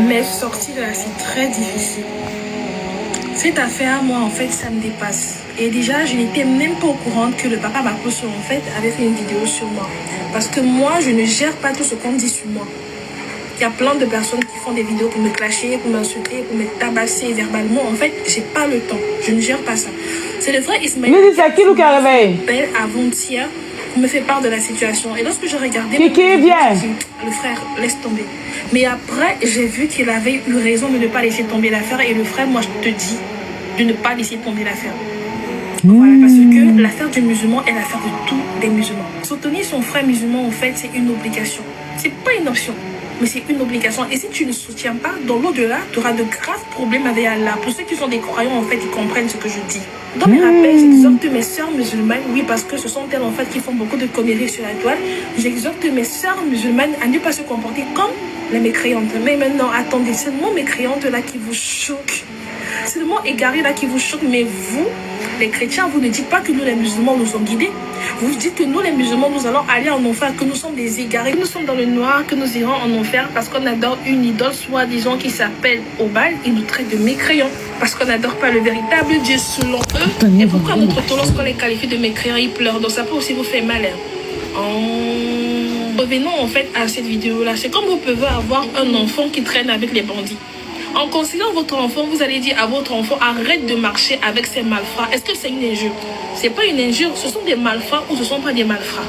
Mais sortir là, c'est très difficile. Cette affaire, moi, en fait, ça me dépasse. Et déjà, je n'étais même pas au courant que le papa Makosso, en fait, avait fait une vidéo sur moi. Parce que moi, je ne gère pas tout ce qu'on dit sur moi. Il y a plein de personnes qui font des vidéos pour me clasher, pour m'insulter, pour me tabasser verbalement. En fait, j'ai pas le temps. Je ne gère pas ça. C'est le frère Ismaël. Belle avant-hier me fait part de la situation. Et lorsque je regardais... Le frère, laisse tomber. Mais après, j'ai vu qu'il avait eu raison de ne pas laisser tomber l'affaire. Et le frère, moi, je te dis de ne pas laisser tomber l'affaire. Voilà, parce que l'affaire du musulman est l'affaire de tous les musulmans. Soutenir son frère musulman, en fait, c'est une obligation. C'est pas une option, mais c'est une obligation. Et si tu ne soutiens pas, dans l'au-delà, tu auras de graves problèmes avec Allah. Pour ceux qui sont des croyants, en fait, ils comprennent ce que je dis. Dans mes rappels, j'exhorte mes sœurs musulmanes, oui, parce que ce sont elles, en fait, qui font beaucoup de conneries sur la toile. J'exhorte mes sœurs musulmanes à ne pas se comporter comme les mécréantes. Mais maintenant, attendez, c'est le mot mécréante là qui vous choque. C'est le mot égaré là qui vous choque, mais vous, les chrétiens, vous ne dites pas que nous, les musulmans, nous sommes guidés. Vous dites que nous, les musulmans, nous allons aller en enfer, que nous sommes des égarés, que nous sommes dans le noir, que nous irons en enfer parce qu'on adore une idole, soi-disant qui s'appelle Obal. Ils nous traitent de mécréants parce qu'on n'adore pas le véritable Dieu selon eux. Et pourquoi à notre tour, lorsqu'on les qualifie de mécréants, ils pleurent? Donc ça peut aussi vous faire mal. Revenons en fait à cette vidéo-là. C'est comme vous pouvez avoir un enfant qui traîne avec les bandits. En considérant votre enfant, vous allez dire à votre enfant, arrête de marcher avec ces malfrats. Est-ce que c'est une injure? C'est pas une injure, ce sont des malfrats ou ce sont pas des malfrats?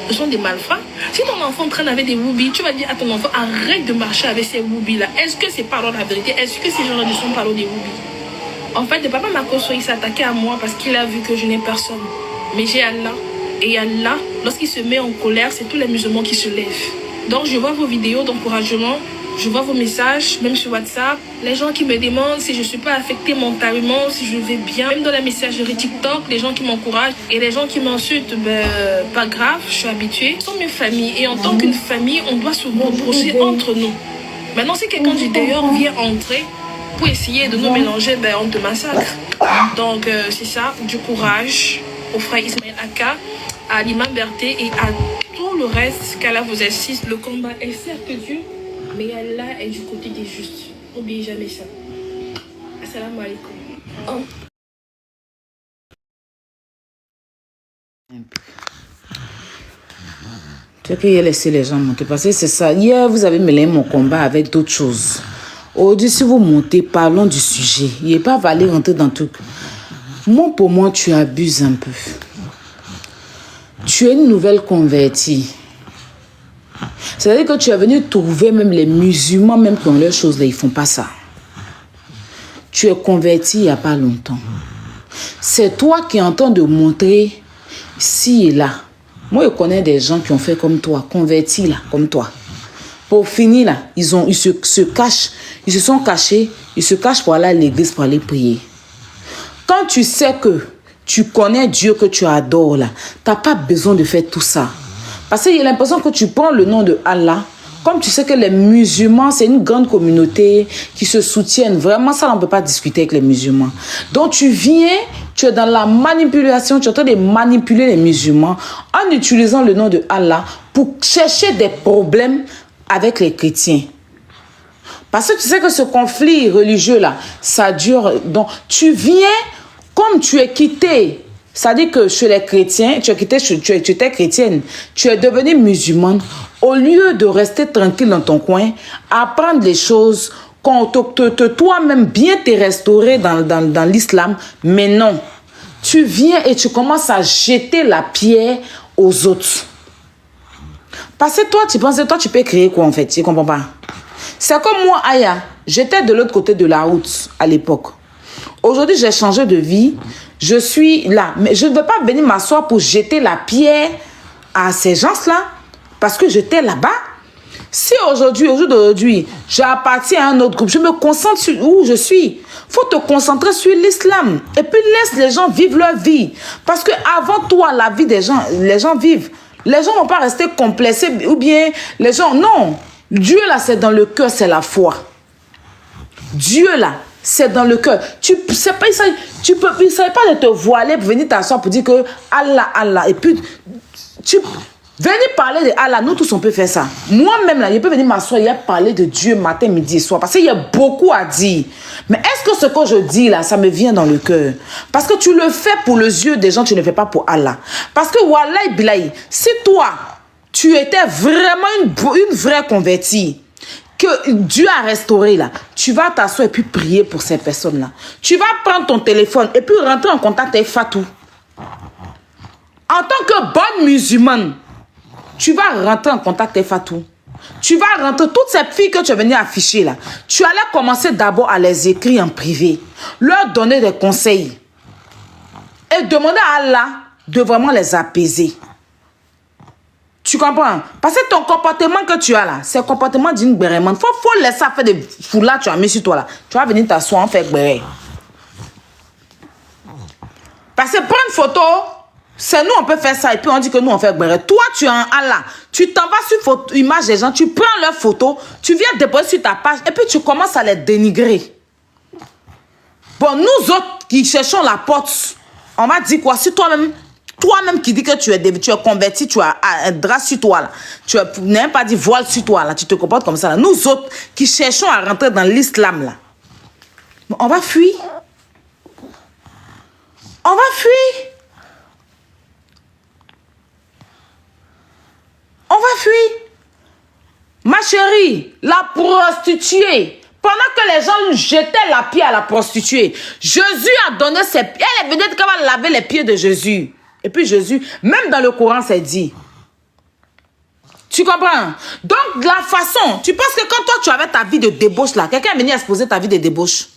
Ce sont des malfrats. Si ton enfant traîne avec des woubis, tu vas dire à ton enfant, arrête de marcher avec ces woubis-là. Est-ce que c'est pas alors la vérité? Est-ce que ces gens-là ne sont pas alors des woubis? En fait, le papa Makosso, il s'est attaqué à moi parce qu'il a vu que je n'ai personne. Mais j'ai Allah. Et Allah, lorsqu'il se met en colère, c'est tous les musulmans qui se lèvent. Donc, je vois vos vidéos d'encouragement. Je vois vos messages, même sur WhatsApp. Les gens qui me demandent si je ne suis pas affectée mentalement, si je vais bien. Même dans la messagerie TikTok, les gens qui m'encouragent et les gens qui m'insultent, pas grave, je suis habituée. Ce sont mes familles. Et en tant qu'une famille, on doit se reprocher entre nous. Maintenant, si quelqu'un du dehors vient entrer pour essayer de nous mélanger, on te massacre. Donc, c'est ça, du courage au frère Ismaël Aka, à l'imam Berté et à tout le reste qu'Allah vous assiste. Le combat est certes dur, mais Allah est du côté des justes. N'oubliez jamais ça. Assalamu alaikum.
Tu as qu'à laisser les gens monter. Parce que c'est ça. Hier, vous avez mêlé mon combat avec d'autres choses. Aujourd'hui, si vous montez, parlons du sujet. Il n'est pas valé rentrer dans tout. Moi, pour moi, tu abuses un peu. Tu es une nouvelle convertie. C'est-à-dire que tu es venu trouver même les musulmans, même qui ont leurs choses là, ils ne font pas ça. Tu es converti il n'y a pas longtemps. C'est toi qui es en train de montrer ci et là. Moi, je connais des gens qui ont fait comme toi, convertis là, comme toi. Pour finir là, ils se cachent, ils se sont cachés, ils se cachent pour aller à l'église pour aller prier. Quand tu sais que tu connais Dieu que tu adores là, tu n'as pas besoin de faire tout ça. Parce qu'il y a l'impression que tu prends le nom de Allah. Comme tu sais que les musulmans, c'est une grande communauté qui se soutiennent. Vraiment, ça, on ne peut pas discuter avec les musulmans. Donc, tu viens, tu es dans la manipulation, tu es en train de manipuler les musulmans en utilisant le nom de Allah pour chercher des problèmes avec les chrétiens. Parce que tu sais que ce conflit religieux-là, ça dure. Donc, tu viens, comme tu es quitté. C'est-à-dire que chez les chrétiens, tu étais chrétienne, tu es devenue musulmane. Au lieu de rester tranquille dans ton coin, apprendre les choses, toi-même bien te restaurer dans l'islam, mais non. Tu viens et tu commences à jeter la pierre aux autres. Parce que toi, tu penses que toi, tu peux créer quoi en fait? Tu ne comprends pas? C'est comme moi, Aya. J'étais de l'autre côté de la route à l'époque. Aujourd'hui, j'ai changé de vie. Je suis là. Mais je ne veux pas venir m'asseoir pour jeter la pierre à ces gens-là. Parce que j'étais là-bas. Si aujourd'hui, au jour d'aujourd'hui, j'appartiens à un autre groupe, je me concentre sur où je suis. Il faut te concentrer sur l'islam. Et puis laisse les gens vivre leur vie. Parce que avant toi, la vie des gens, les gens vivent. Les gens ne vont pas rester complexés. Ou bien les gens, non. Dieu là, c'est dans le cœur, c'est la foi. Dieu là, c'est dans le cœur. Il ne s'agit pas de te voiler pour venir t'asseoir pour dire que Allah, Allah. Et puis, Venir parler de Allah, nous tous on peut faire ça. Moi-même là, je peux venir m'asseoir et parler de Dieu matin, midi et soir. Parce qu'il y a beaucoup à dire. Mais est-ce que ce que je dis là, ça me vient dans le cœur? Parce que tu le fais pour les yeux des gens, tu ne le fais pas pour Allah. Parce que Wallahi Bilahi, si toi, tu étais vraiment une vraie convertie, que Dieu a restauré là, tu vas t'asseoir et puis prier pour ces personnes-là. Tu vas prendre ton téléphone et puis rentrer en contact avec Fatou. En tant que bonne musulmane, tu vas rentrer en contact avec Fatou. Tu vas rentrer, toutes ces filles que tu es venu afficher là, tu allais commencer d'abord à les écrire en privé, leur donner des conseils et demander à Allah de vraiment les apaiser. Tu comprends? Parce que ton comportement que tu as là, c'est le comportement d'une bérémane. Faut laisser faire des foulards tu as mis sur toi là. Tu vas venir t'asseoir en fait béré. Parce que prendre une photo, c'est nous on peut faire ça et puis on dit que nous on fait béré. Toi tu es en Allah, tu t'en vas sur l'image des gens, tu prends leurs photos, tu viens déposer sur ta page et puis tu commences à les dénigrer. Bon, nous autres qui cherchons la porte, on va dire quoi? Si toi-même qui dis que tu es converti, tu as un drap sur toi, là. Tu n'as même pas dit voile sur toi, là. Tu te comportes comme ça. Là. Nous autres qui cherchons à rentrer dans l'islam, là, on va fuir. On va fuir. On va fuir. Ma chérie, la prostituée, pendant que les gens jetaient la pierre à la prostituée, Jésus a donné ses pieds. Elle est venue qu'elle va laver les pieds de Jésus. Et puis Jésus, même dans le Coran, c'est dit. Tu comprends? Donc, la façon, tu penses que quand toi, tu avais ta vie de débauche là, quelqu'un est venu exposer ta vie de débauche.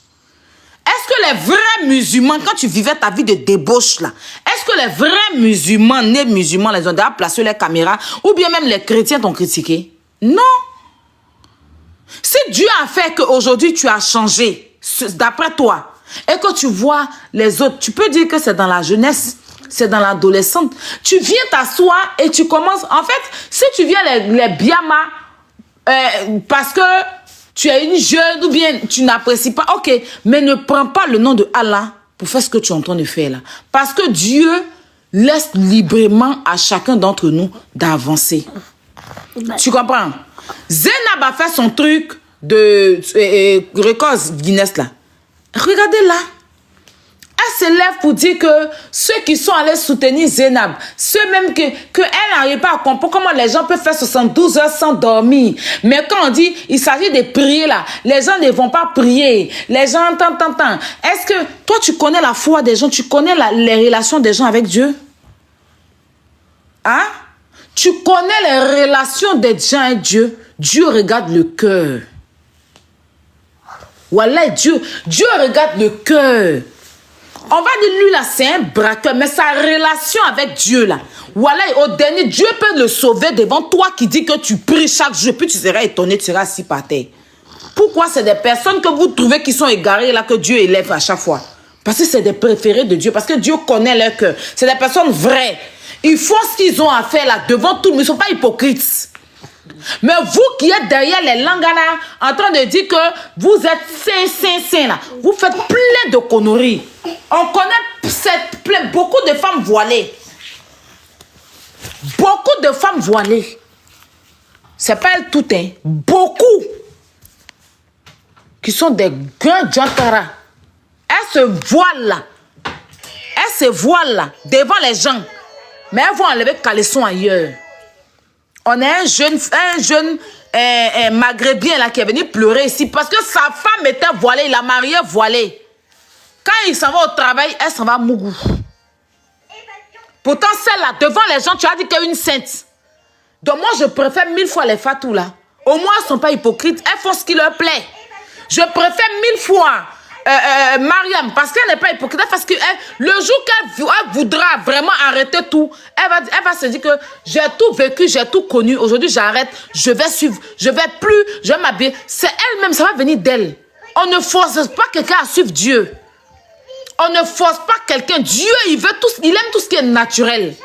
Est-ce que les vrais musulmans, quand tu vivais ta vie de débauche là, est-ce que les vrais musulmans, nés musulmans, les ont déjà placé les caméras, ou bien même les chrétiens t'ont critiqué? Non. Si Dieu a fait qu'aujourd'hui tu as changé, d'après toi, et que tu vois les autres, tu peux dire que c'est dans la jeunesse, c'est dans l'adolescente. Tu viens t'asseoir et tu commences. En fait, si tu viens les biamas, parce que tu es une jeune ou bien tu n'apprécies pas, ok, mais ne prends pas le nom de Allah pour faire ce que tu es en train de faire là. Parce que Dieu laisse librement à chacun d'entre nous d'avancer. Tu comprends? Zainab a fait son truc de record Guinness là. Regardez là. Elle se lève pour dire que ceux qui sont allés soutenir Zainab, ceux même que elle n'arrive pas à comprendre comment les gens peuvent faire 72 heures sans dormir. Mais quand on dit il s'agit de prier là, les gens ne vont pas prier. Les gens tant. Est-ce que toi tu connais la foi des gens, tu connais les relations des gens avec Dieu? Hein? Tu connais les relations des gens avec Dieu? Dieu regarde le cœur. Voilà, Dieu regarde le cœur. On va dire, lui là, c'est un braqueur, mais sa relation avec Dieu là, voilà, au dernier, Dieu peut le sauver devant toi qui dis que tu pries chaque jour, puis tu seras étonné, tu seras assis par terre. Pourquoi c'est des personnes que vous trouvez qui sont égarées là, que Dieu élève à chaque fois? Parce que c'est des préférés de Dieu, parce que Dieu connaît leur cœur. C'est des personnes vraies. Ils font ce qu'ils ont à faire là, devant tout, mais ils ne sont pas hypocrites. Mais vous qui êtes derrière les langues là, en train de dire que vous êtes saint là, vous faites plein de conneries. On connaît beaucoup de femmes voilées. Beaucoup de femmes voilées. C'est pas elles toutes, hein. Beaucoup. Qui sont des grands jantaras. Elles se voilent là. Elles se voilent là, devant les gens. Mais elles vont enlever le caleçon ailleurs. On a un jeune maghrébien là qui est venu pleurer ici parce que sa femme était voilée, il a marié voilée. Quand il s'en va au travail, elle s'en va à Mougou. Pourtant, celle-là, devant les gens, tu as dit qu'elle est une sainte. Donc moi, je préfère 1000 fois les Fatou là. Au moins, elles ne sont pas hypocrites, elles font ce qui leur plaît. Je préfère 1000 fois Mariam, parce qu'elle n'est pas hypocrite, parce que le jour qu'elle voudra vraiment arrêter tout, elle va se dire que j'ai tout vécu, j'ai tout connu, aujourd'hui j'arrête, je vais suivre, je vais m'habiller. C'est elle-même, ça va venir d'elle. On ne force pas quelqu'un à suivre Dieu. On ne force pas quelqu'un. Dieu, il aime tout ce qui est naturel.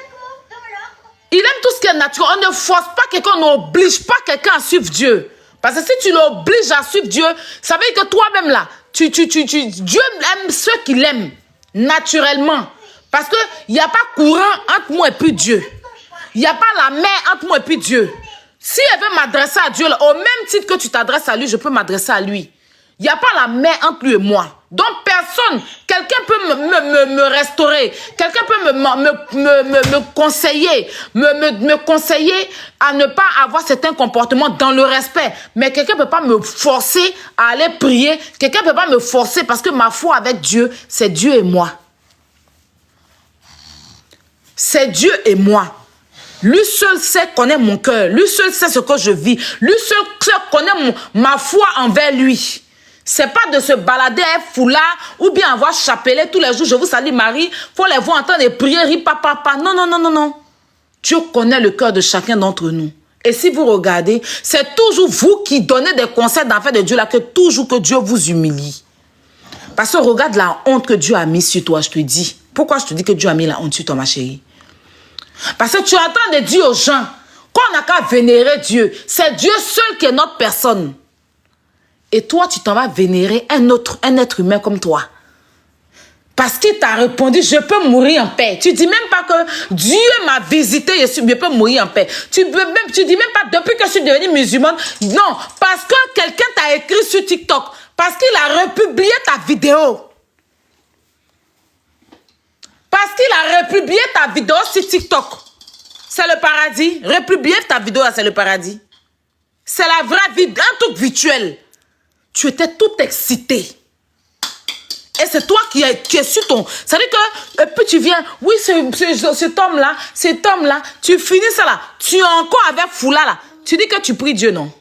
Il aime tout ce qui est naturel. On ne force pas quelqu'un, on n'oblige pas quelqu'un à suivre Dieu. Parce que si tu l'obliges à suivre Dieu, ça veut dire que toi-même là, Dieu aime ceux qui l'aiment naturellement. Parce qu'il n'y a pas courant entre moi et puis Dieu. il n'y a pas la main entre moi et puis Dieu. Si elle veut m'adresser à Dieu, là, au même titre que tu t'adresses à lui, je peux m'adresser à lui. Il n'y a pas la main entre lui et moi. Donc, personne, quelqu'un peut me restaurer, quelqu'un peut me conseiller, me conseiller à ne pas avoir certains comportements dans le respect. Mais quelqu'un ne peut pas me forcer à aller prier, quelqu'un ne peut pas me forcer parce que ma foi avec Dieu, c'est Dieu et moi. C'est Dieu et moi. Lui seul sait, connaît mon cœur. Lui seul sait ce que je vis. Lui seul connaît ma foi envers lui. C'est pas de se balader un foulard ou bien avoir chapelet tous les jours. Je vous salue Marie. Faut les voir en train de prier, papa. Non, non, non, non, non. Dieu connaît le cœur de chacun d'entre nous. Et si vous regardez, c'est toujours vous qui donnez des conseils d'enfants de Dieu là, que toujours que Dieu vous humilie. Parce que regarde la honte que Dieu a mis sur toi, je te dis. Pourquoi je te dis que Dieu a mis la honte sur toi, ma chérie? Parce que tu es en train de dire aux gens qu'on n'a qu'à vénérer Dieu. C'est Dieu seul qui est notre personne. Et toi, tu t'en vas vénérer un être humain comme toi. Parce qu'il t'a répondu, je peux mourir en paix. Tu dis même pas que Dieu m'a visité, je peux mourir en paix. Tu dis même pas, depuis que je suis devenue musulmane. Non, parce que quelqu'un t'a écrit sur TikTok. Parce qu'il a republié ta vidéo. Parce qu'il a republié ta vidéo sur TikTok. C'est le paradis. Republier ta vidéo, c'est le paradis. C'est la vraie vie, un truc virtuel. Tu étais tout excité. Et c'est toi qui es sur ton... C'est-à-dire que, et puis tu viens, oui, cet homme-là, tu finis ça là. Tu es encore avec Foula là. Tu dis que tu pries Dieu, non?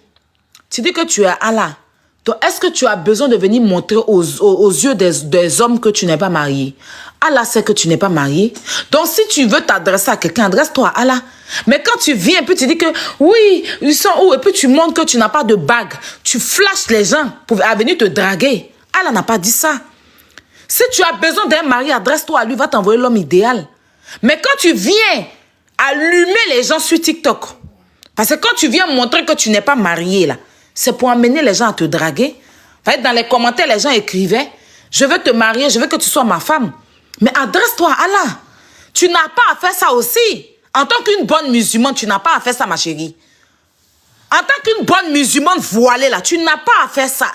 Tu dis que tu es Allah. Donc, est-ce que tu as besoin de venir montrer aux yeux des hommes que tu n'es pas marié? Allah sait que tu n'es pas marié. Donc, si tu veux t'adresser à quelqu'un, adresse-toi à Allah. Mais quand tu viens et puis tu dis que, oui, ils sont où? Et puis tu montres que tu n'as pas de bague. Tu flashes les gens pour venir te draguer. Allah n'a pas dit ça. Si tu as besoin d'un mari, adresse-toi à lui, va t'envoyer l'homme idéal. Mais quand tu viens allumer les gens sur TikTok, parce que quand tu viens montrer que tu n'es pas marié, là, c'est pour amener les gens à te draguer. Dans les commentaires, les gens écrivaient, je veux te marier, je veux que tu sois ma femme. Mais adresse-toi à Allah. Tu n'as pas à faire ça aussi. En tant qu'une bonne musulmane, tu n'as pas à faire ça, ma chérie. En tant qu'une bonne musulmane voilée, là, tu n'as pas à faire ça.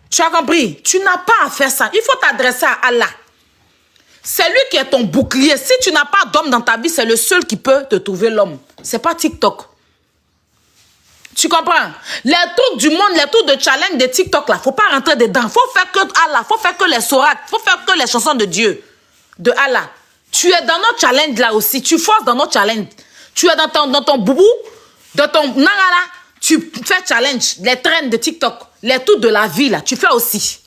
Tu as compris? Tu n'as pas à faire ça. Il faut t'adresser à Allah. C'est lui qui est ton bouclier. Si tu n'as pas d'homme dans ta vie, c'est le seul qui peut te trouver l'homme. C'est pas TikTok. Tu comprends? Les trucs du monde, les trucs de challenge de TikTok, là, faut pas rentrer dedans. Faut faire que Allah, faut faire que les sourates, faut faire que les chansons de Dieu, de Allah. Tu es dans notre challenge là aussi. Tu forces dans notre challenge. Tu es dans ton boubou, dans ton nangala. Tu fais challenge, les trends de TikTok, les trucs de la vie là, tu fais aussi.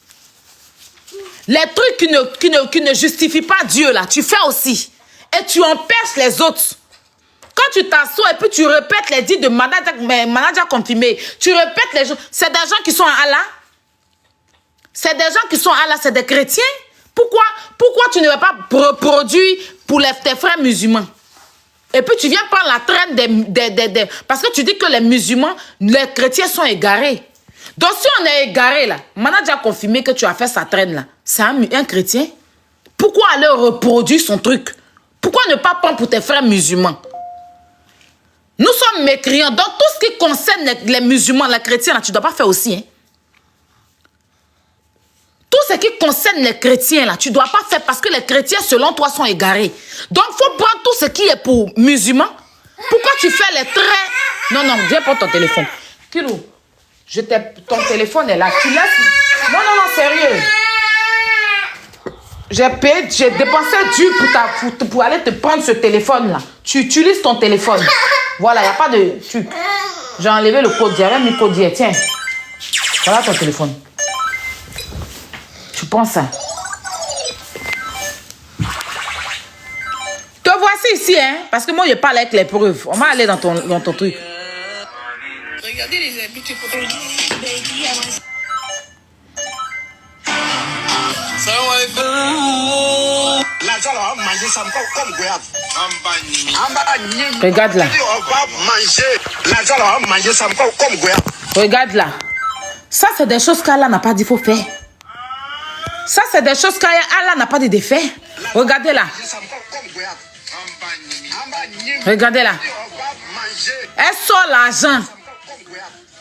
Les trucs qui ne justifient pas Dieu là, tu fais aussi. Et tu empêches les autres. Quand tu t'assois et puis tu répètes les dits de manager confirmé, tu répètes les gens. C'est des gens qui sont à Allah. C'est des gens qui sont à Allah, c'est des chrétiens. Pourquoi tu ne vas pas produire pour tes frères musulmans? Et puis tu viens prendre la traîne parce que tu dis que les musulmans, les chrétiens sont égarés. Donc si on est égaré là, manager a confirmé que tu as fait sa traîne là, c'est un chrétien. Pourquoi aller reproduire son truc? Pourquoi ne pas prendre pour tes frères musulmans? Nous sommes mécréants. Donc tout ce qui concerne les musulmans, les chrétiens là, tu ne dois pas faire aussi. Hein? Tout ce qui concerne les chrétiens, là, tu ne dois pas faire parce que les chrétiens, selon toi, sont égarés. Donc, il faut prendre tout ce qui est pour musulmans. Pourquoi tu fais les traits? Non, non, viens prendre ton téléphone. Kilo, ton téléphone est là. Tu laisses... Non, sérieux. J'ai dépensé du pour aller te prendre ce téléphone-là. Tu utilises ton téléphone. Voilà, il n'y a pas de... J'ai enlevé le code. J'avais mis le code hier. Tiens. Voilà ton téléphone. Tu penses ça? Te voici ici, hein? Parce que moi, je parle avec les preuves. On va aller dans ton truc.
Regardez les habits que pour
Regarde là. Regarde là. Ça, c'est des choses qu'Allah n'a pas dit qu'il faut faire. Ça, c'est des choses qu'Allah n'a pas dit de faire. Regardez là. Regardez là. Elle sort l'argent.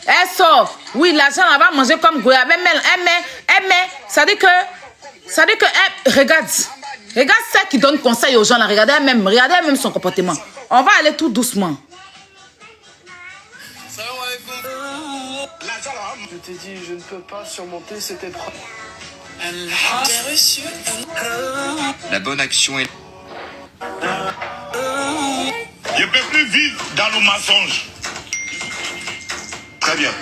Elle sort. Oui, l'argent, elle va manger comme Goya. Elle met. Ça dit que regarde. Regarde celle qui donne conseil aux gens là. Regardez elle-même son comportement. On va aller tout doucement.
Je t'ai dit, je ne peux pas surmonter cette épreuve.
J'ai reçu
La bonne action est...
Je ne peux plus vivre dans le mensonge. Très bien.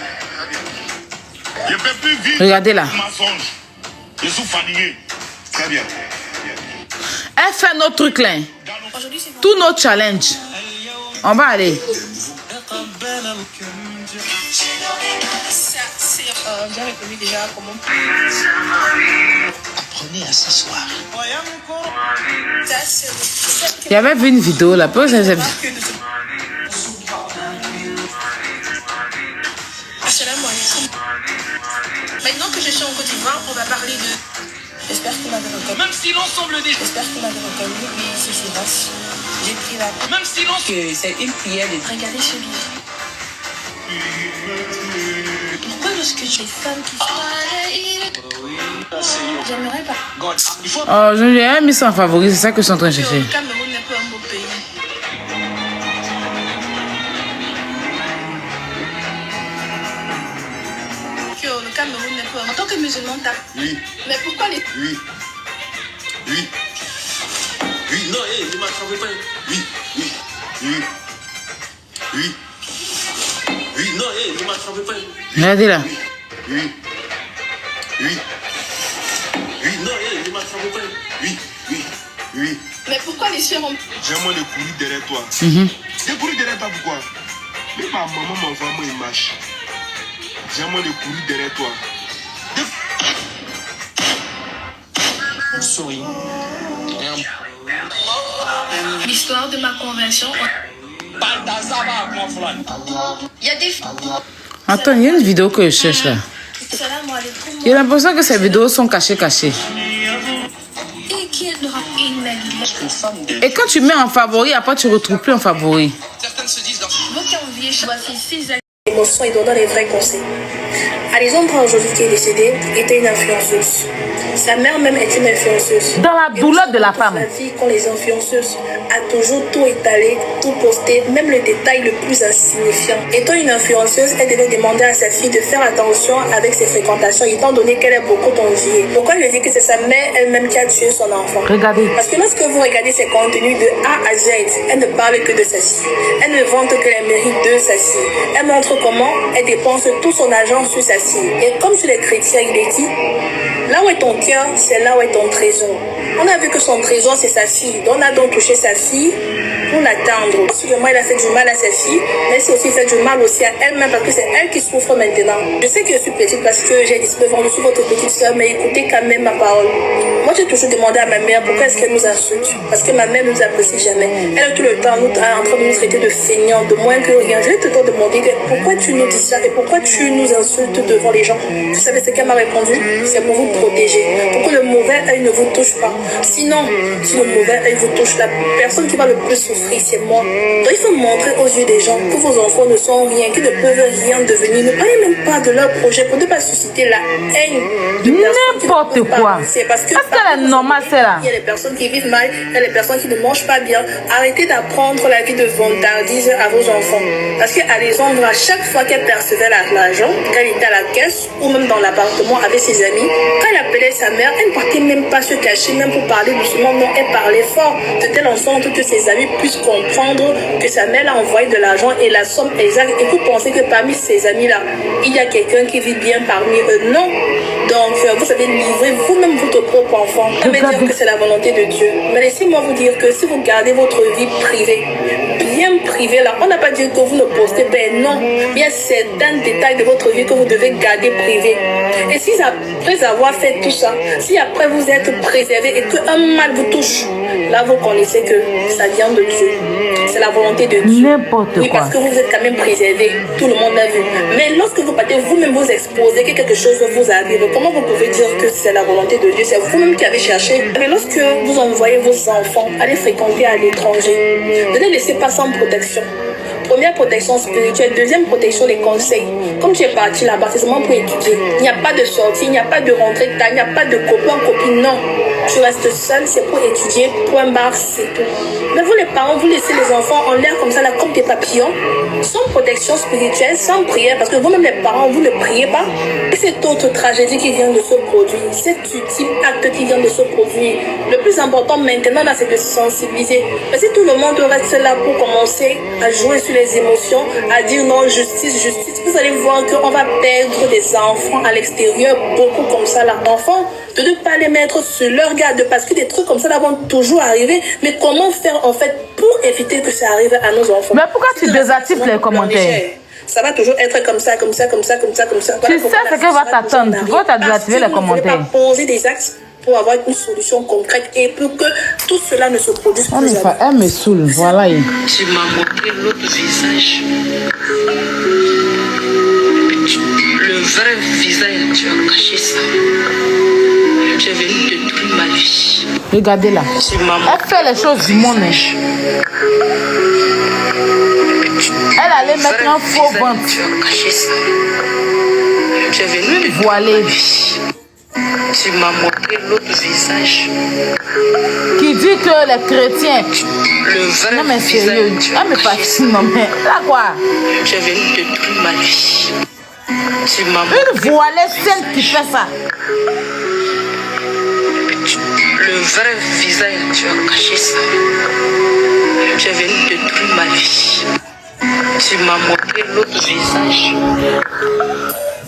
Je ne peux plus vivre
Regardez là.
dans le mensonge. Je suis fatigué. Très bien.
Elle fait nos trucs là. Tous nos challenges. On va aller.
J'ai répondu déjà comment.
Apprenez à s'asseoir.
Il y avait vu une vidéo là.
Assalamu alaikum. Maintenant que je suis en Côte d'Ivoire, on va parler de... J'espère que vous m'avez reconnu. Même si l'ensemble des... J'espère que vous m'avez reconnu. Oui, c'est Sébastien. J'ai pris la... Même si l'ensemble... Que c'est une prière de... Regardez chez lui. Pourquoi lorsque j'ai des femmes qui j'aimerais pas.
Oh, je lui ai mis ça en favori, c'est ça que je suis en train de chercher.
Le Cameroun n'est pas un beau pays. Le Cameroun n'est pas... En tant que musulman, t'as...
Oui.
Mais pourquoi les...
Oui. Oui. Oui. Non, ne m'attrapez pas. Oui. Oui. Oui. Oui. Oui. Non, ne m'attrapez pas.
Regardez là.
Oui. Oui. Oui. Non, ne m'attrapez pas. Oui. Oui. Oui.
Mais pourquoi les sœurs ont...
J'aimerais le courir derrière toi. J'ai couru derrière toi pourquoi? Mais ma maman m'envoie moi une marche. J'aimerais le courir derrière toi.
Souris.
L'histoire de ma conversion... Il y a des...
Attends, il y a une vidéo que je cherche là.
Salam alaikum.
J'ai l'impression que ces vidéos sont cachées.
Et qui aura une maladie.
Et quand tu mets en favori, après tu ne retrouves plus en favori.
Certaines se disent dans... Vous qui enviez voici 6 années.
Émotion et donnant les vrais conseils. Alexandra aujourd'hui qui est décédée était une influenceuse. Sa mère même est une influenceuse.
Dans la douleur de la femme.
La vie, quand les influenceuses a toujours tout étalé, tout posté, même le détail le plus insignifiant. Étant une influenceuse, elle devait demander à sa fille de faire attention avec ses fréquentations, étant donné qu'elle est beaucoup enviée. Pourquoi je dis que c'est sa mère elle-même qui a tué son enfant?
Regardez.
Parce que lorsque vous regardez ses contenus de A à Z, elle ne parle que de sa fille. Elle ne vante que les mérites de sa fille. Elle montre comment elle dépense tout son argent sur sa fille. Et comme sur les chrétiens, il est dit, là où est ton cœur, c'est là où est ton trésor. On a vu que son trésor, c'est sa fille. Donc on a donc touché sa fille pour l'atteindre. Sûrement, il a fait du mal à sa fille, mais c'est aussi fait du mal aussi à elle-même parce que c'est elle qui souffre maintenant. Je sais que je suis petite parce que j'ai 19 ans, je suis votre petite soeur, mais écoutez quand même ma parole. Moi, j'ai toujours demandé à ma mère pourquoi est-ce qu'elle nous insulte. Parce que ma mère ne nous apprécie jamais. Elle a tout le temps en train de nous traiter de feignants, de moins que rien. Je vais te demander pourquoi tu nous dis ça et pourquoi tu nous insultes devant les gens. Vous savez ce qu'elle m'a répondu? C'est pour vous protéger. Pour que le mauvais œil ne vous touche pas. Sinon, si le mauvais œil vous touche, la personne qui va le plus souffrir, c'est moi. Donc il faut montrer aux yeux des gens que vos enfants ne sont rien, qu'ils ne peuvent rien devenir. Ne parlez même pas de leur projet pour ne pas susciter la haine de personnes.
N'importe quoi.
C'est parce que
qu'elle est normale, c'est là.
il y a des personnes qui vivent mal, il y a des personnes qui ne mangent pas bien. Arrêtez d'apprendre la vie de vantardise à vos enfants. Parce qu'Alexandre, à chaque fois qu'elle percevait l'argent, quand elle était à la caisse ou même dans l'appartement avec ses amis, quand elle appelait sa mère, elle ne partait même pas se cacher, même pour parler doucement. Non, elle parlait fort, de telle sorte que ses amis puissent comprendre que sa mère a envoyé de l'argent et la somme exacte. Et vous pensez que parmi ces amis-là, il y a quelqu'un qui vit bien parmi eux? Non. Donc, vous savez livrer vous-même votre propre enfant. Ça veut dire que c'est la volonté de Dieu. Mais laissez-moi vous dire que si vous gardez votre vie privée bien même privé là, on n'a pas dit que vous ne postez pas, non. Il y a certains détails de votre vie que vous devez garder privé. Et si après avoir fait tout ça, si après vous êtes préservé et qu'un mal vous touche, là vous connaissez que ça vient de Dieu. C'est la volonté de Dieu.
N'importe
oui,
quoi.
parce que vous êtes quand même préservé. Tout le monde l'a vu. Mais lorsque vous partez vous-même vous exposer, que quelque chose vous arrive, comment vous pouvez dire que c'est la volonté de Dieu? C'est vous-même qui avez cherché. Mais lorsque vous envoyez vos enfants aller fréquenter à l'étranger, ne les laissez pas sans protection. Première protection spirituelle, deuxième protection des conseils. Comme tu es parti là-bas, c'est seulement pour étudier. Il n'y a pas de sortie, il n'y a pas de rentrée, il n'y a pas de copain, copine, non. Tu restes seul, c'est pour étudier, point barre, c'est tout. Mais vous les parents, vous laissez les enfants en l'air comme ça, là, comme des papillons, sans protection spirituelle, sans prière, parce que vous-même les parents, vous ne priez pas. Et cette autre tragédie qui vient de se produire, cet ultime acte qui vient de se produire, le plus important maintenant, là, c'est de se sensibiliser. Mais si tout le monde reste là pour commencer à jouer sur les émotions, à dire non, justice, justice, vous allez voir qu'on va perdre des enfants à l'extérieur, beaucoup comme ça là. Enfants, de ne pas les mettre sur leur garde, parce que des trucs comme ça là vont toujours arriver. Mais comment faire en fait pour éviter que ça arrive à nos enfants?
Mais pourquoi tu désactives les commentaires?
Ça va toujours être comme ça, comme ça, comme ça, comme ça, comme ça.
Tu sais ce que va t'attendre. Pourquoi tu as désactivé les commentaires?
Vous ne pouvez pas poser des actes pour avoir une solution concrète et pour que tout cela ne se produise plus jamais.
Elle me saoule, voilà.
Tu m'as montré l'autre visage. Le vrai visage, tu as caché ça. Tu es venu détruire ma vie.
Regardez là. Elle fait les choses du monde. Elle allait mettre un faux ventre.
Tu as caché ça. Tu es venu
voiler.
Tu m'as montré l'autre visage.
Qui dit que les chrétiens.
Le vrai
non mais sérieux. Elle me fascine, non mais. Là quoi?
Tu es venu détruire ma vie. Tu m'as
une voilée celle qui fait ça.
Le vrai visage, tu as caché ça. Tu es venu détruire ma vie. Tu m'as montré l'autre visage.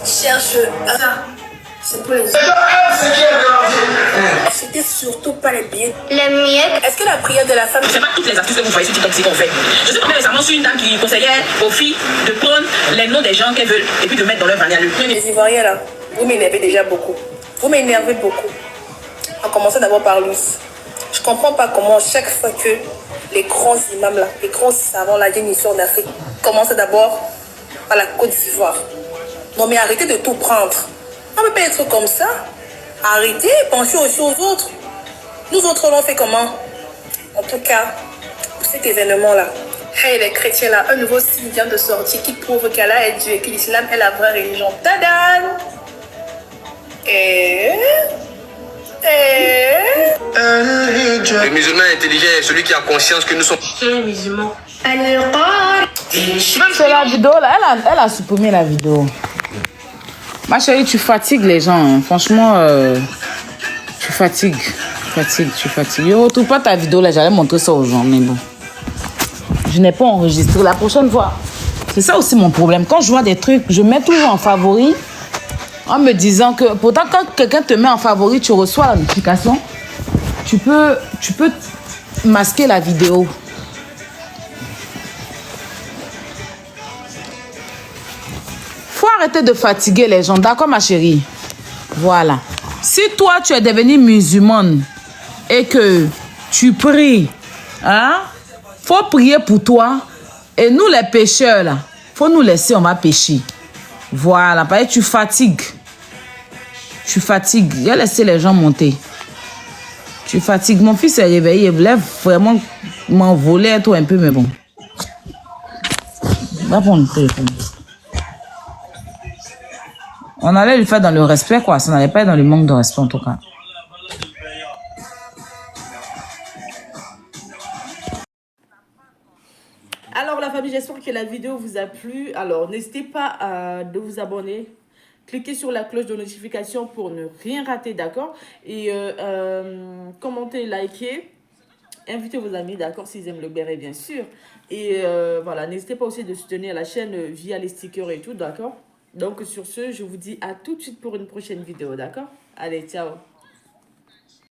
Cherche ça. C'est pour les autres. C'était surtout pas les billets. Les miettes. Est-ce que la prière de la femme...
C'est pas toutes les astuces que vous voyez sur TikTok qu'on fait. Je suis tombée récemment sur une dame qui conseillait aux filles de prendre les noms des gens qu'elles veulent et puis de mettre dans leur bagnole.
Les Ivoiriens là, vous m'énervez déjà beaucoup. Vous m'énervez beaucoup. En commençant d'abord par Louis. Je comprends pas comment chaque fois que les grands imams là, les grands savants là viennent ici en Afrique, commencent d'abord par la Côte d'Ivoire. Non mais arrêtez de tout prendre. On ne peut pas être comme ça. Arrêtez, pensez aussi aux autres. Nous autres, on fait comment? En tout cas, pour cet événement-là, hey les chrétiens là, un nouveau signe vient de sortir qui prouve qu'Allah est Dieu et que l'islam est la vraie religion. Tadam!
Le musulman intelligent est celui qui a conscience que nous sommes...
Les musulmans.
C'est la vidéo là, elle a supprimé la vidéo. Ma chérie, tu fatigues les gens. Hein. Franchement, tu fatigues. Tu fatigues. Je ne retrouve pas ta vidéo là, j'allais montrer ça aux gens, mais bon. Je n'ai pas enregistré. La prochaine fois, c'est ça aussi mon problème. Quand je vois des trucs, je mets toujours en favori en me disant que pourtant quand quelqu'un te met en favori, tu reçois la notification. Tu peux masquer la vidéo. Faut arrêter de fatiguer les gens, d'accord ma chérie? Voilà. Si toi tu es devenue musulmane et que tu pries, hein, faut prier pour toi. Et nous les pécheurs là, faut nous laisser, on va pécher. Voilà, parce que tu fatigues. Tu fatigues. Il a laissé les gens monter. Tu fatigues. Mon fils est réveillé, il voulait vraiment m'envoler tout un peu, mais bon. Va prendre le téléphone. On allait le faire dans le respect, quoi. Ça n'allait pas être dans le manque de respect, en tout cas.
Alors, la famille, j'espère que la vidéo vous a plu. Alors, n'hésitez pas de vous abonner. Cliquez sur la cloche de notification pour ne rien rater, d'accord? Et commentez, likez. Invitez vos amis, d'accord, s'ils aiment le béret, bien sûr. Et voilà, n'hésitez pas aussi de soutenir la chaîne via les stickers et tout, d'accord? Donc, sur ce, je vous dis à tout de suite pour une prochaine vidéo, d'accord? Allez, ciao!